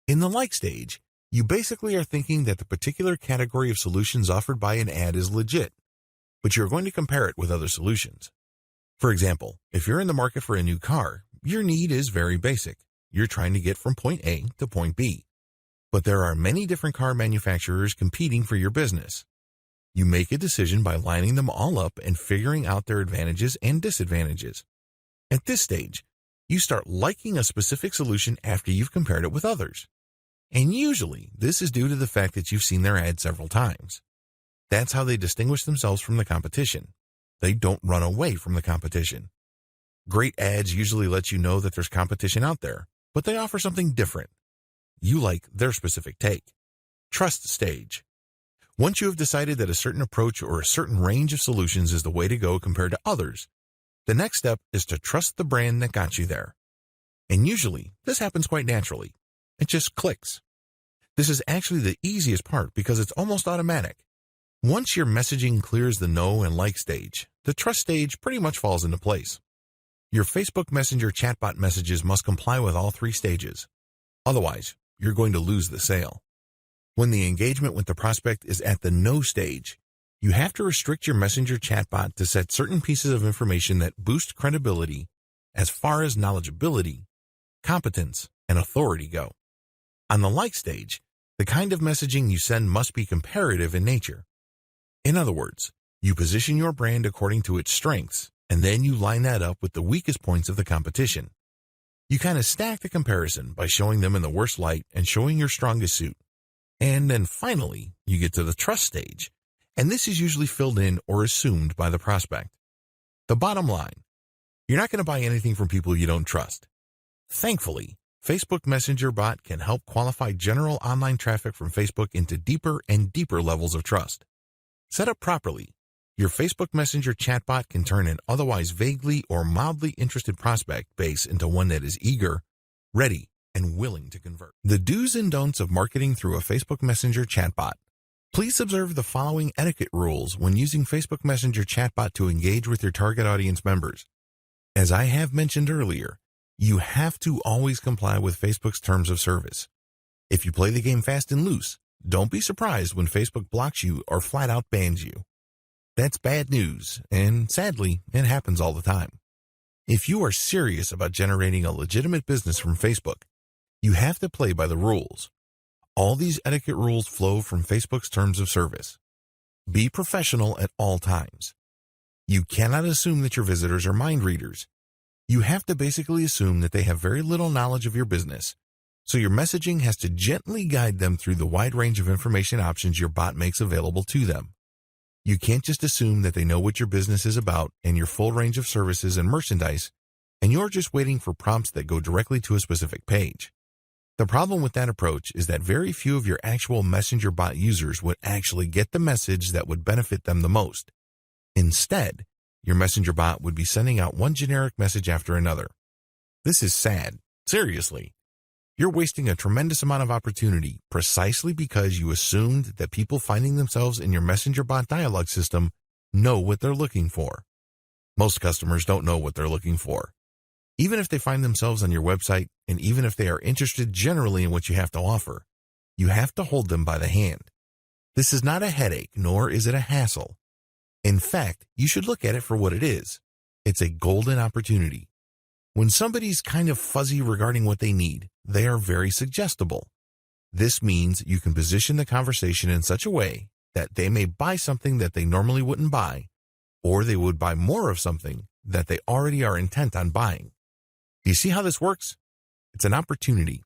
Speaker 1: In the like stage, you basically are thinking that the particular category of solutions offered by an ad is legit, but you're going to compare it with other solutions. For example, if you're in the market for a new car, your need is very basic. You're trying to get from point A to point B. But there are many different car manufacturers competing for your business. You make a decision by lining them all up and figuring out their advantages and disadvantages. At this stage, you start liking a specific solution after you've compared it with others. And usually, this is due to the fact that you've seen their ad several times. That's how they distinguish themselves from the competition. They don't run away from the competition. Great ads usually let you know that there's competition out there, but they offer something different. You like their specific take. Trust stage. Once you have decided that a certain approach or a certain range of solutions is the way to go compared to others, the next step is to trust the brand that got you there. And usually, this happens quite naturally. It just clicks. This is actually the easiest part because it's almost automatic. Once your messaging clears the know and like stage, the trust stage pretty much falls into place. Your Facebook Messenger chatbot messages must comply with all 3 stages. Otherwise, you're going to lose the sale. When the engagement with the prospect is at the no stage, you have to restrict your Messenger chatbot to set certain pieces of information that boost credibility as far as knowledgeability, competence, and authority go. On the like stage, the kind of messaging you send must be comparative in nature. In other words, you position your brand according to its strengths and then you line that up with the weakest points of the competition. You kind of stack the comparison by showing them in the worst light and showing your strongest suit. And then finally, you get to the trust stage, and this is usually filled in or assumed by the prospect. The bottom line, you're not going to buy anything from people you don't trust. Thankfully, Facebook Messenger bot can help qualify general online traffic from Facebook into deeper and deeper levels of trust. Set up properly, your Facebook Messenger chatbot can turn an otherwise vaguely or mildly interested prospect base into one that is eager, ready, and willing to convert. The do's and don'ts of marketing through a Facebook Messenger chatbot. Please observe the following etiquette rules when using Facebook Messenger chatbot to engage with your target audience members. As I have mentioned earlier, you have to always comply with Facebook's terms of service. If you play the game fast and loose, don't be surprised when Facebook blocks you or flat out bans you. That's bad news, and sadly, it happens all the time. If you are serious about generating a legitimate business from Facebook, you have to play by the rules. All these etiquette rules flow from Facebook's terms of service. Be professional at all times. You cannot assume that your visitors are mind readers. You have to basically assume that they have very little knowledge of your business, so your messaging has to gently guide them through the wide range of information options your bot makes available to them. You can't just assume that they know what your business is about and your full range of services and merchandise, and you're just waiting for prompts that go directly to a specific page. The problem with that approach is that very few of your actual Messenger bot users would actually get the message that would benefit them the most. Instead, your Messenger bot would be sending out one generic message after another. This is sad. Seriously. You're wasting a tremendous amount of opportunity precisely because you assumed that people finding themselves in your Messenger bot dialogue system know what they're looking for. Most customers don't know what they're looking for. Even if they find themselves on your website, and even if they are interested generally in what you have to offer, you have to hold them by the hand. This is not a headache, nor is it a hassle. In fact, you should look at it for what it is. It's a golden opportunity. When somebody's kind of fuzzy regarding what they need, they are very suggestible. This means you can position the conversation in such a way that they may buy something that they normally wouldn't buy, or they would buy more of something that they already are intent on buying. Do you see how this works? It's an opportunity.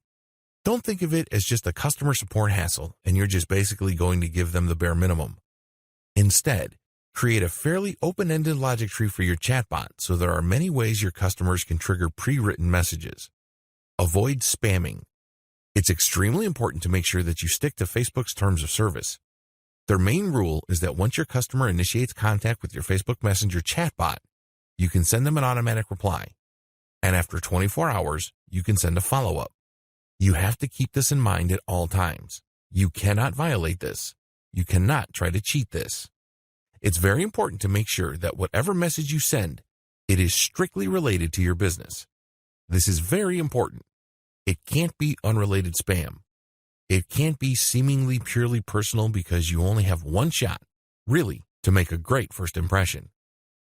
Speaker 1: Don't think of it as just a customer support hassle and you're just basically going to give them the bare minimum. Instead, create a fairly open-ended logic tree for your chatbot so there are many ways your customers can trigger pre-written messages. Avoid spamming. It's extremely important to make sure that you stick to Facebook's terms of service. Their main rule is that once your customer initiates contact with your Facebook Messenger chatbot, you can send them an automatic reply. And after 24 hours, you can send a follow-up. You have to keep this in mind at all times. You cannot violate this. You cannot try to cheat this. It's very important to make sure that whatever message you send, it is strictly related to your business. This is very important. It can't be unrelated spam. It can't be seemingly purely personal because you only have one shot, really, to make a great first impression.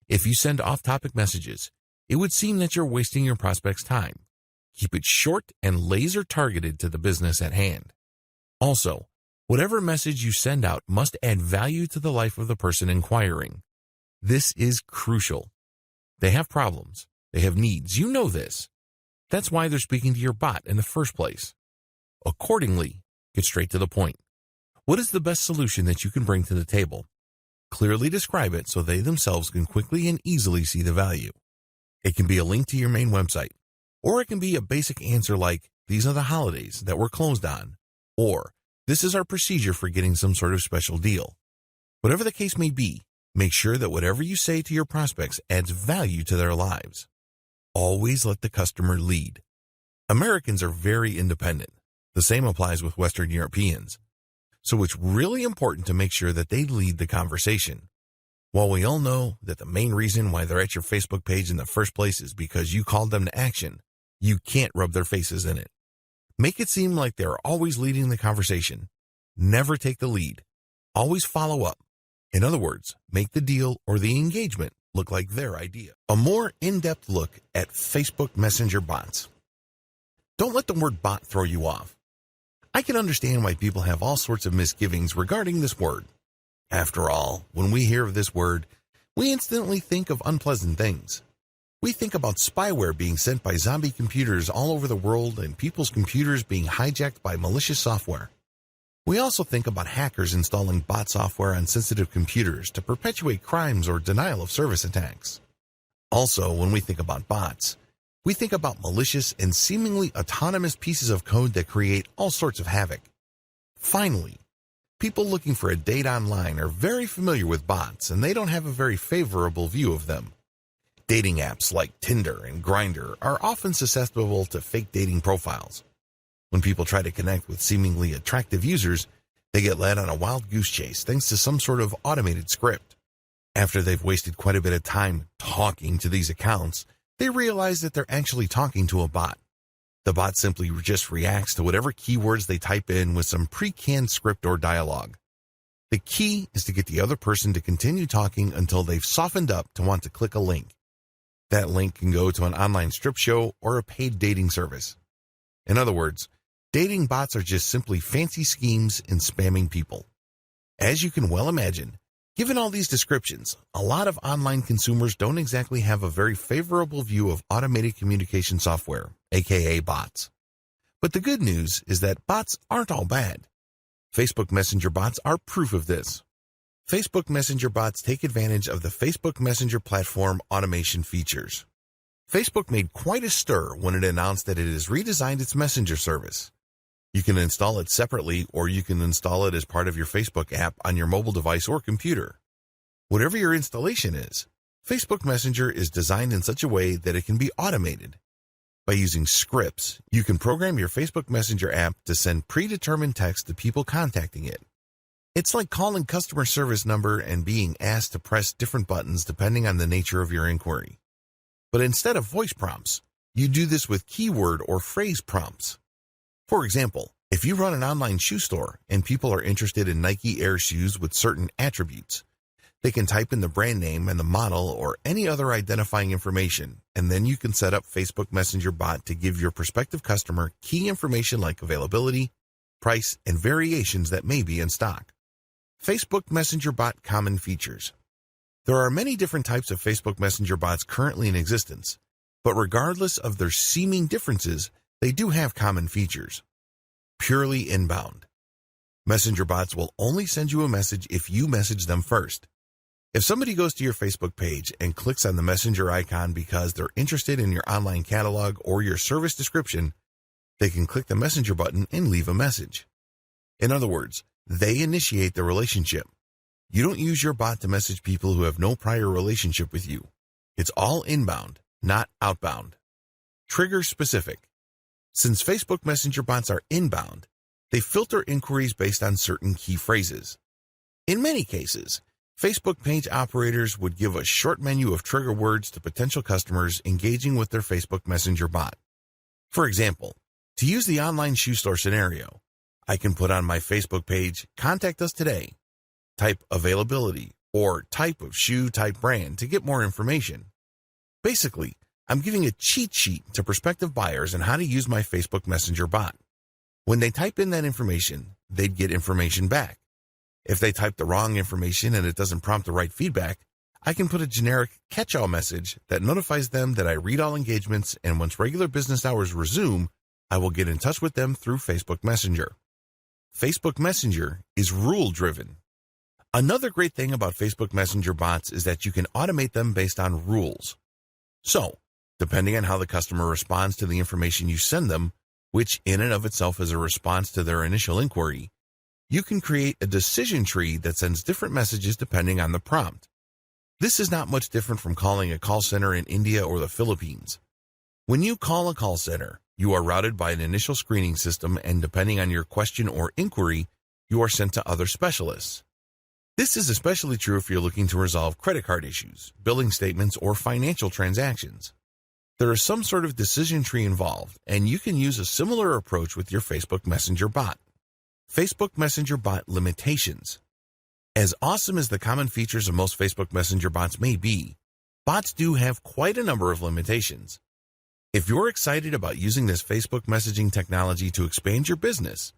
Speaker 1: If you send off-topic messages, it would seem that you're wasting your prospect's time. Keep it short and laser-targeted to the business at hand. Also, whatever message you send out must add value to the life of the person inquiring. This is crucial. They have problems. They have needs. You know this. That's why they're speaking to your bot in the first place. Accordingly, get straight to the point. What is the best solution that you can bring to the table? Clearly describe it so they themselves can quickly and easily see the value. It can be a link to your main website, or it can be a basic answer like, "These are the holidays that we're closed on," or "This is our procedure for getting some sort of special deal." Whatever the case may be, make sure that whatever you say to your prospects adds value to their lives. Always let the customer lead. Americans are very independent. The same applies with Western Europeans. So it's really important to make sure that they lead the conversation. While we all know that the main reason why they're at your Facebook page in the first place is because you called them to action, you can't rub their faces in it. Make it seem like they're always leading the conversation. Never take the lead. Always follow up. In other words, make the deal or the engagement look like their idea. A more in-depth look at Facebook Messenger bots. Don't let the word bot throw you off. I can understand why people have all sorts of misgivings regarding this word. After all, when we hear of this word, we instantly think of unpleasant things. We think about spyware being sent by zombie computers all over the world and people's computers being hijacked by malicious software. We also think about hackers installing bot software on sensitive computers to perpetuate crimes or denial of service attacks. Also, when we think about bots, we think about malicious and seemingly autonomous pieces of code that create all sorts of havoc. Finally, people looking for a date online are very familiar with bots, and they don't have a very favorable view of them. Dating apps like Tinder and Grindr are often susceptible to fake dating profiles. When people try to connect with seemingly attractive users, they get led on a wild goose chase thanks to some sort of automated script. After they've wasted quite a bit of time talking to these accounts, they realize that they're actually talking to a bot. The bot simply just reacts to whatever keywords they type in with some pre-canned script or dialogue. The key is to get the other person to continue talking until they've softened up to want to click a link. That link can go to an online strip show or a paid dating service. In other words, dating bots are just simply fancy schemes in spamming people. As you can well imagine, given all these descriptions, a lot of online consumers don't exactly have a very favorable view of automated communication software, aka bots. But the good news is that bots aren't all bad. Facebook Messenger bots are proof of this. Facebook Messenger bots take advantage of the Facebook Messenger platform automation features. Facebook made quite a stir when it announced that it has redesigned its Messenger service. You can install it separately, or you can install it as part of your Facebook app on your mobile device or computer. Whatever your installation is, Facebook Messenger is designed in such a way that it can be automated. By using scripts, you can program your Facebook Messenger app to send predetermined text to people contacting it. It's like calling customer service number and being asked to press different buttons depending on the nature of your inquiry. But instead of voice prompts, you do this with keyword or phrase prompts. For example, if you run an online shoe store and people are interested in Nike Air shoes with certain attributes, they can type in the brand name and the model or any other identifying information, and then you can set up Facebook Messenger bot to give your prospective customer key information like availability, price, and variations that may be in stock. Facebook Messenger bot common features. There are many different types of Facebook Messenger bots currently in existence, but regardless of their seeming differences, they do have common features. Purely inbound. Messenger bots will only send you a message if you message them first. If somebody goes to your Facebook page and clicks on the Messenger icon because they're interested in your online catalog or your service description, they can click the Messenger button and leave a message. In other words, they initiate the relationship. You don't use your bot to message people who have no prior relationship with you. It's all inbound, not outbound. Trigger specific. Since Facebook Messenger bots are inbound, they filter inquiries based on certain key phrases. In many cases, Facebook page operators would give a short menu of trigger words to potential customers engaging with their Facebook Messenger bot. For example, to use the online shoe store scenario, I can put on my Facebook page, "Contact us today," type availability, or type of shoe, type brand to get more information. Basically, I'm giving a cheat sheet to prospective buyers on how to use my Facebook Messenger bot. When they type in that information, they'd get information back. If they type the wrong information and it doesn't prompt the right feedback, I can put a generic catch-all message that notifies them that I read all engagements, and once regular business hours resume, I will get in touch with them through Facebook Messenger. Facebook Messenger is rule-driven. Another great thing about Facebook Messenger bots is that you can automate them based on rules. So, depending on how the customer responds to the information you send them, which in and of itself is a response to their initial inquiry, you can create a decision tree that sends different messages depending on the prompt. This is not much different from calling a call center in India or the Philippines. When you call a call center, you are routed by an initial screening system, and depending on your question or inquiry, you are sent to other specialists. This is especially true if you're looking to resolve credit card issues, billing statements, or financial transactions. There is some sort of decision tree involved, and you can use a similar approach with your Facebook Messenger bot. Facebook Messenger bot limitations. As awesome as the common features of most Facebook Messenger bots may be, bots do have quite a number of limitations. If you're excited about using this Facebook messaging technology to expand your business,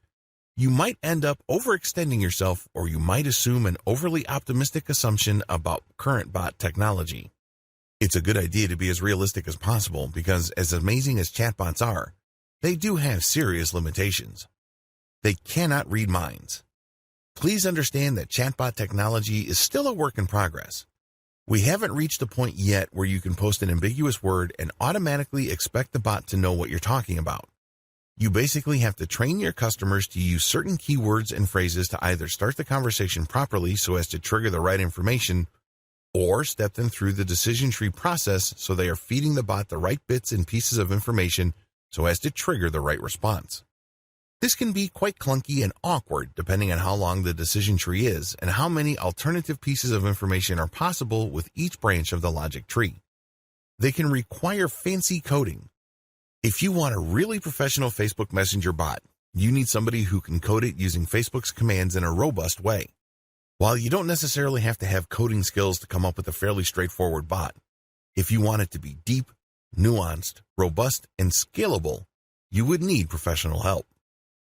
Speaker 1: You might end up overextending yourself, or you might assume an overly optimistic assumption about current bot technology. It's a good idea to be as realistic as possible because, as amazing as chatbots are, they do have serious limitations. They cannot read minds. Please understand that chatbot technology is still a work in progress. We haven't reached the point yet where you can post an ambiguous word and automatically expect the bot to know what you're talking about. You basically have to train your customers to use certain keywords and phrases to either start the conversation properly so as to trigger the right information, or step them through the decision tree process so they are feeding the bot the right bits and pieces of information so as to trigger the right response. This can be quite clunky and awkward depending on how long the decision tree is and how many alternative pieces of information are possible with each branch of the logic tree. They can require fancy coding. If you want a really professional Facebook Messenger bot, you need somebody who can code it using Facebook's commands in a robust way. While you don't necessarily have to have coding skills to come up with a fairly straightforward bot, if you want it to be deep, nuanced, robust, and scalable, you would need professional help.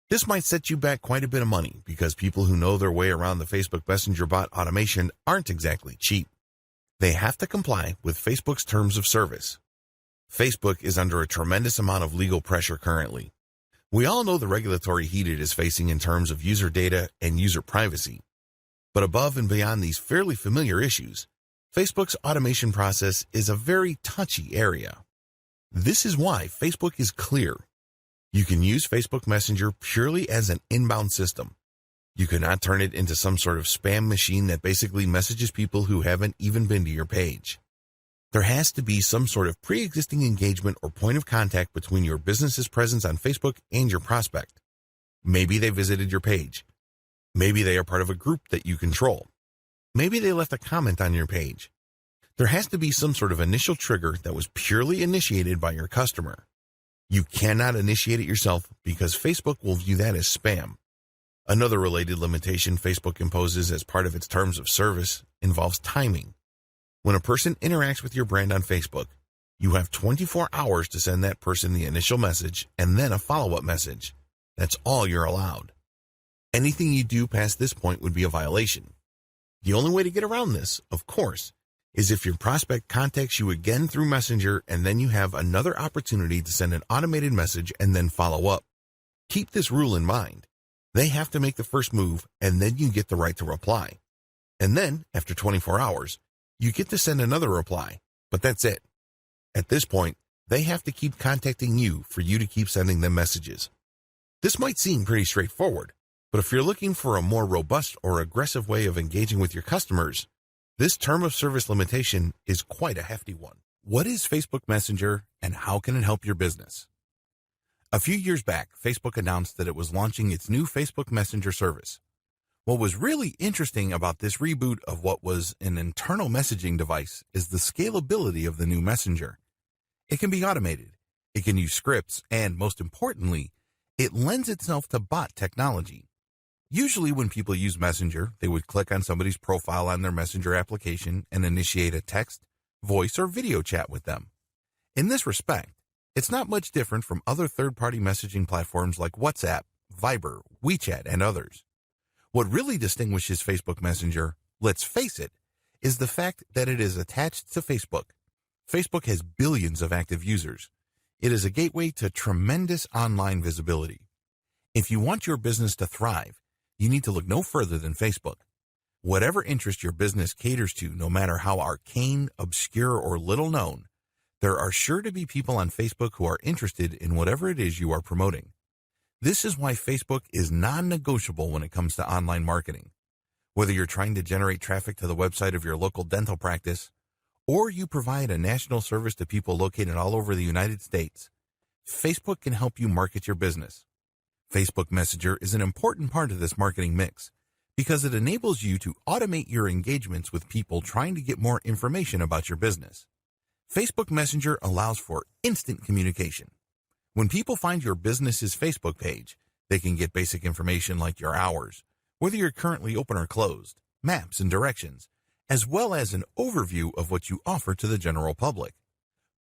Speaker 1: This might set you back quite a bit of money because people who know their way around the Facebook Messenger bot automation aren't exactly cheap. They have to comply with Facebook's terms of service. Facebook is under a tremendous amount of legal pressure currently. We all know the regulatory heat it is facing in terms of user data and user privacy. But above and beyond these fairly familiar issues, Facebook's automation process is a very touchy area. This is why Facebook is clear. You can use Facebook Messenger purely as an inbound system. You cannot turn it into some sort of spam machine that basically messages people who haven't even been to your page. There has to be some sort of pre-existing engagement or point of contact between your business's presence on Facebook and your prospect. Maybe they visited your page. Maybe they are part of a group that you control. Maybe they left a comment on your page. There has to be some sort of initial trigger that was purely initiated by your customer. You cannot initiate it yourself because Facebook will view that as spam. Another related limitation Facebook imposes as part of its terms of service involves timing. When a person interacts with your brand on Facebook, you have 24 hours to send that person the initial message and then a follow-up message. That's all you're allowed. Anything you do past this point would be a violation. The only way to get around this, of course, is if your prospect contacts you again through Messenger and then you have another opportunity to send an automated message and then follow up. Keep this rule in mind. They have to make the first move and then you get the right to reply. And then, after 24 hours, you get to send another reply, but that's it. At this point, they have to keep contacting you for you to keep sending them messages. This might seem pretty straightforward, but if you're looking for a more robust or aggressive way of engaging with your customers, this term of service limitation is quite a hefty one. What is Facebook Messenger and how can it help your business? A few years back, Facebook announced that it was launching its new Facebook Messenger service. What was really interesting about this reboot of what was an internal messaging device is the scalability of the new messenger. It can be automated, it can use scripts, and most importantly, it lends itself to bot technology. Usually when people use Messenger, they would click on somebody's profile on their Messenger application and initiate a text, voice, or video chat with them. In this respect, it's not much different from other third-party messaging platforms like WhatsApp, Viber, WeChat, and others. What really distinguishes Facebook Messenger, let's face it, is the fact that it is attached to Facebook. Facebook has billions of active users. It is a gateway to tremendous online visibility. If you want your business to thrive, you need to look no further than Facebook. Whatever interest your business caters to, no matter how arcane, obscure, or little known, there are sure to be people on Facebook who are interested in whatever it is you are promoting. This is why Facebook is non-negotiable when it comes to online marketing. Whether you're trying to generate traffic to the website of your local dental practice, or you provide a national service to people located all over the United States, Facebook can help you market your business. Facebook Messenger is an important part of this marketing mix because it enables you to automate your engagements with people trying to get more information about your business. Facebook Messenger allows for instant communication. When people find your business's Facebook page, they can get basic information like your hours, whether you're currently open or closed, maps and directions, as well as an overview of what you offer to the general public.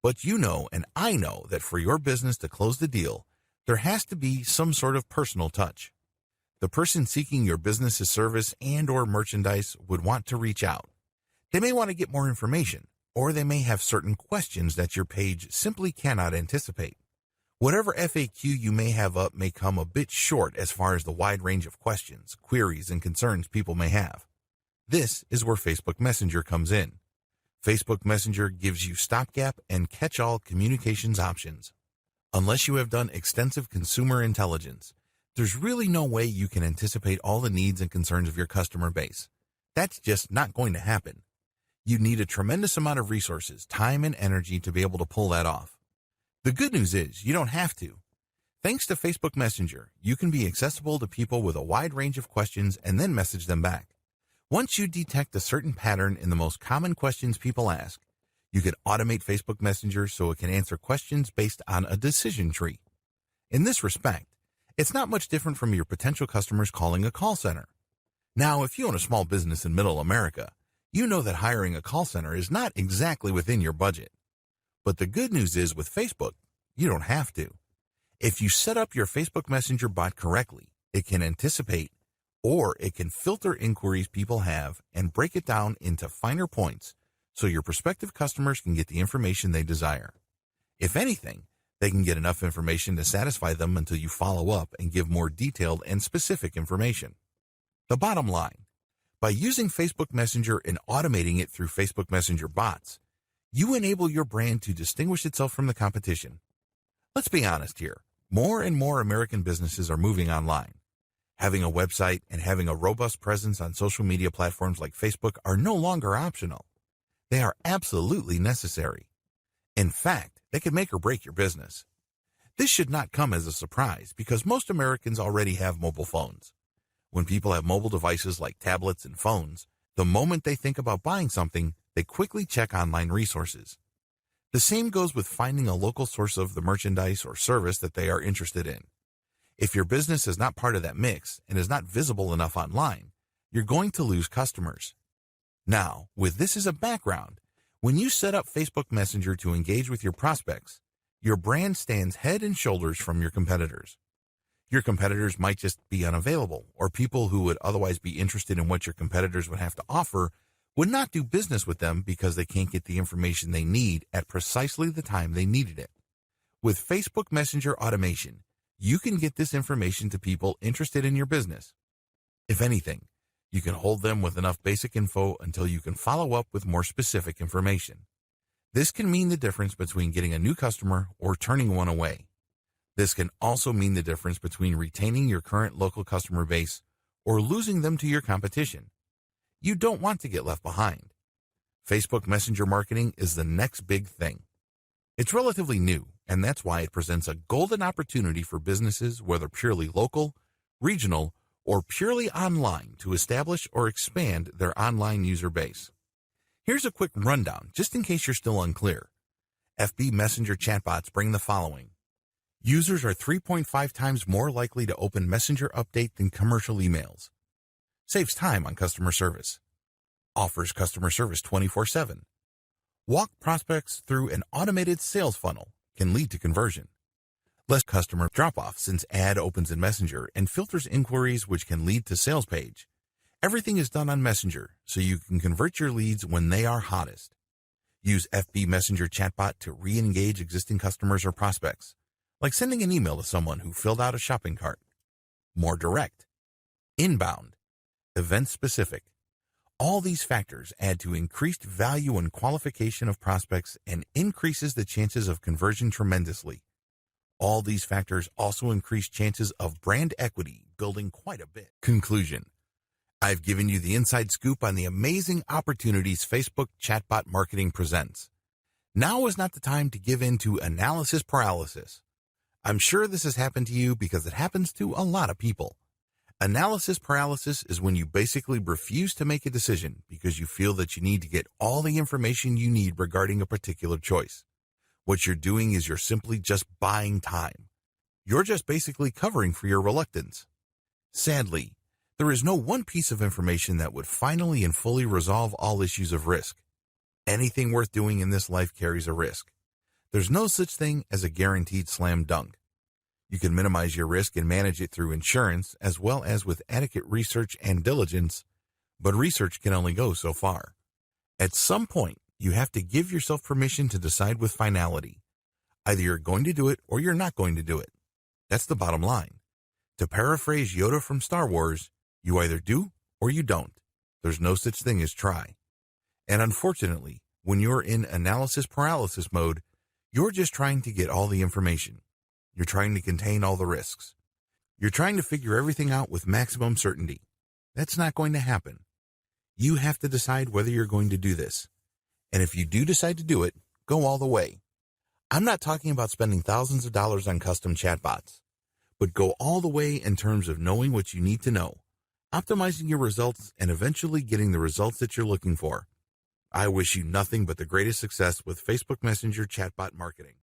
Speaker 1: But you know and I know that for your business to close the deal, there has to be some sort of personal touch. The person seeking your business's service and or merchandise would want to reach out. They may want to get more information, or they may have certain questions that your page simply cannot anticipate. Whatever FAQ you may have up may come a bit short as far as the wide range of questions, queries, and concerns people may have. This is where Facebook Messenger comes in. Facebook Messenger gives you stopgap and catch-all communications options. Unless you have done extensive consumer intelligence, there's really no way you can anticipate all the needs and concerns of your customer base. That's just not going to happen. You need a tremendous amount of resources, time, and energy to be able to pull that off. The good news is you don't have to. Thanks to Facebook Messenger, you can be accessible to people with a wide range of questions and then message them back. Once you detect a certain pattern in the most common questions people ask, you can automate Facebook Messenger so it can answer questions based on a decision tree. In this respect, it's not much different from your potential customers calling a call center. Now, if you own a small business in Middle America, you know that hiring a call center is not exactly within your budget. But the good news is with Facebook, you don't have to. If you set up your Facebook Messenger bot correctly, it can anticipate or it can filter inquiries people have and break it down into finer points so your prospective customers can get the information they desire. If anything, they can get enough information to satisfy them until you follow up and give more detailed and specific information. The bottom line, by using Facebook Messenger and automating it through Facebook Messenger bots, you enable your brand to distinguish itself from the competition. Let's be honest here. More and more American businesses are moving online. Having a website and having a robust presence on social media platforms like Facebook are no longer optional. They are absolutely necessary. In fact, they can make or break your business. This should not come as a surprise because most Americans already have mobile phones. When people have mobile devices like tablets and phones, the moment they think about buying something, they quickly check online resources. The same goes with finding a local source of the merchandise or service that they are interested in. If your business is not part of that mix and is not visible enough online, you're going to lose customers. Now, with this as a background, when you set up Facebook Messenger to engage with your prospects, your brand stands head and shoulders from your competitors. Your competitors might just be unavailable, or people who would otherwise be interested in what your competitors would have to offer would not do business with them because they can't get the information they need at precisely the time they needed it. With Facebook Messenger automation, you can get this information to people interested in your business. If anything, you can hold them with enough basic info until you can follow up with more specific information. This can mean the difference between getting a new customer or turning one away. This can also mean the difference between retaining your current local customer base or losing them to your competition. You don't want to get left behind. Facebook Messenger marketing is the next big thing. It's relatively new, and that's why it presents a golden opportunity for businesses, whether purely local, regional, or purely online, to establish or expand their online user base. Here's a quick rundown, just in case you're still unclear. FB Messenger chatbots bring the following. Users are 3.5 times more likely to open Messenger update than commercial emails. Saves time on customer service. Offers customer service 24/7. Walk prospects through an automated sales funnel, can lead to conversion. Less customer drop-off since ad opens in Messenger and filters inquiries which can lead to sales page. Everything is done on Messenger, so you can convert your leads when they are hottest. Use FB Messenger chatbot to re-engage existing customers or prospects, like sending an email to someone who filled out a shopping cart. More direct. Inbound. Event-specific. All these factors add to increased value and qualification of prospects and increases the chances of conversion tremendously. All these factors also increase chances of brand equity, building quite a bit. Conclusion. I've given you the inside scoop on the amazing opportunities Facebook chatbot marketing presents. Now is not the time to give in to analysis paralysis. I'm sure this has happened to you because it happens to a lot of people. Analysis paralysis is when you basically refuse to make a decision because you feel that you need to get all the information you need regarding a particular choice. What you're doing is you're simply just buying time. You're just basically covering for your reluctance. Sadly, there is no one piece of information that would finally and fully resolve all issues of risk. Anything worth doing in this life carries a risk. There's no such thing as a guaranteed slam dunk. You can minimize your risk and manage it through insurance as well as with adequate research and diligence, but research can only go so far. At some point, you have to give yourself permission to decide with finality. Either you're going to do it or you're not going to do it. That's the bottom line. To paraphrase Yoda from Star Wars, you either do or you don't. There's no such thing as try. And unfortunately, when you're in analysis paralysis mode, you're just trying to get all the information. You're trying to contain all the risks. You're trying to figure everything out with maximum certainty. That's not going to happen. You have to decide whether you're going to do this. And if you do decide to do it, go all the way. I'm not talking about spending thousands of dollars on custom chatbots, but go all the way in terms of knowing what you need to know, optimizing your results, and eventually getting the results that you're looking for. I wish you nothing but the greatest success with Facebook Messenger chatbot marketing.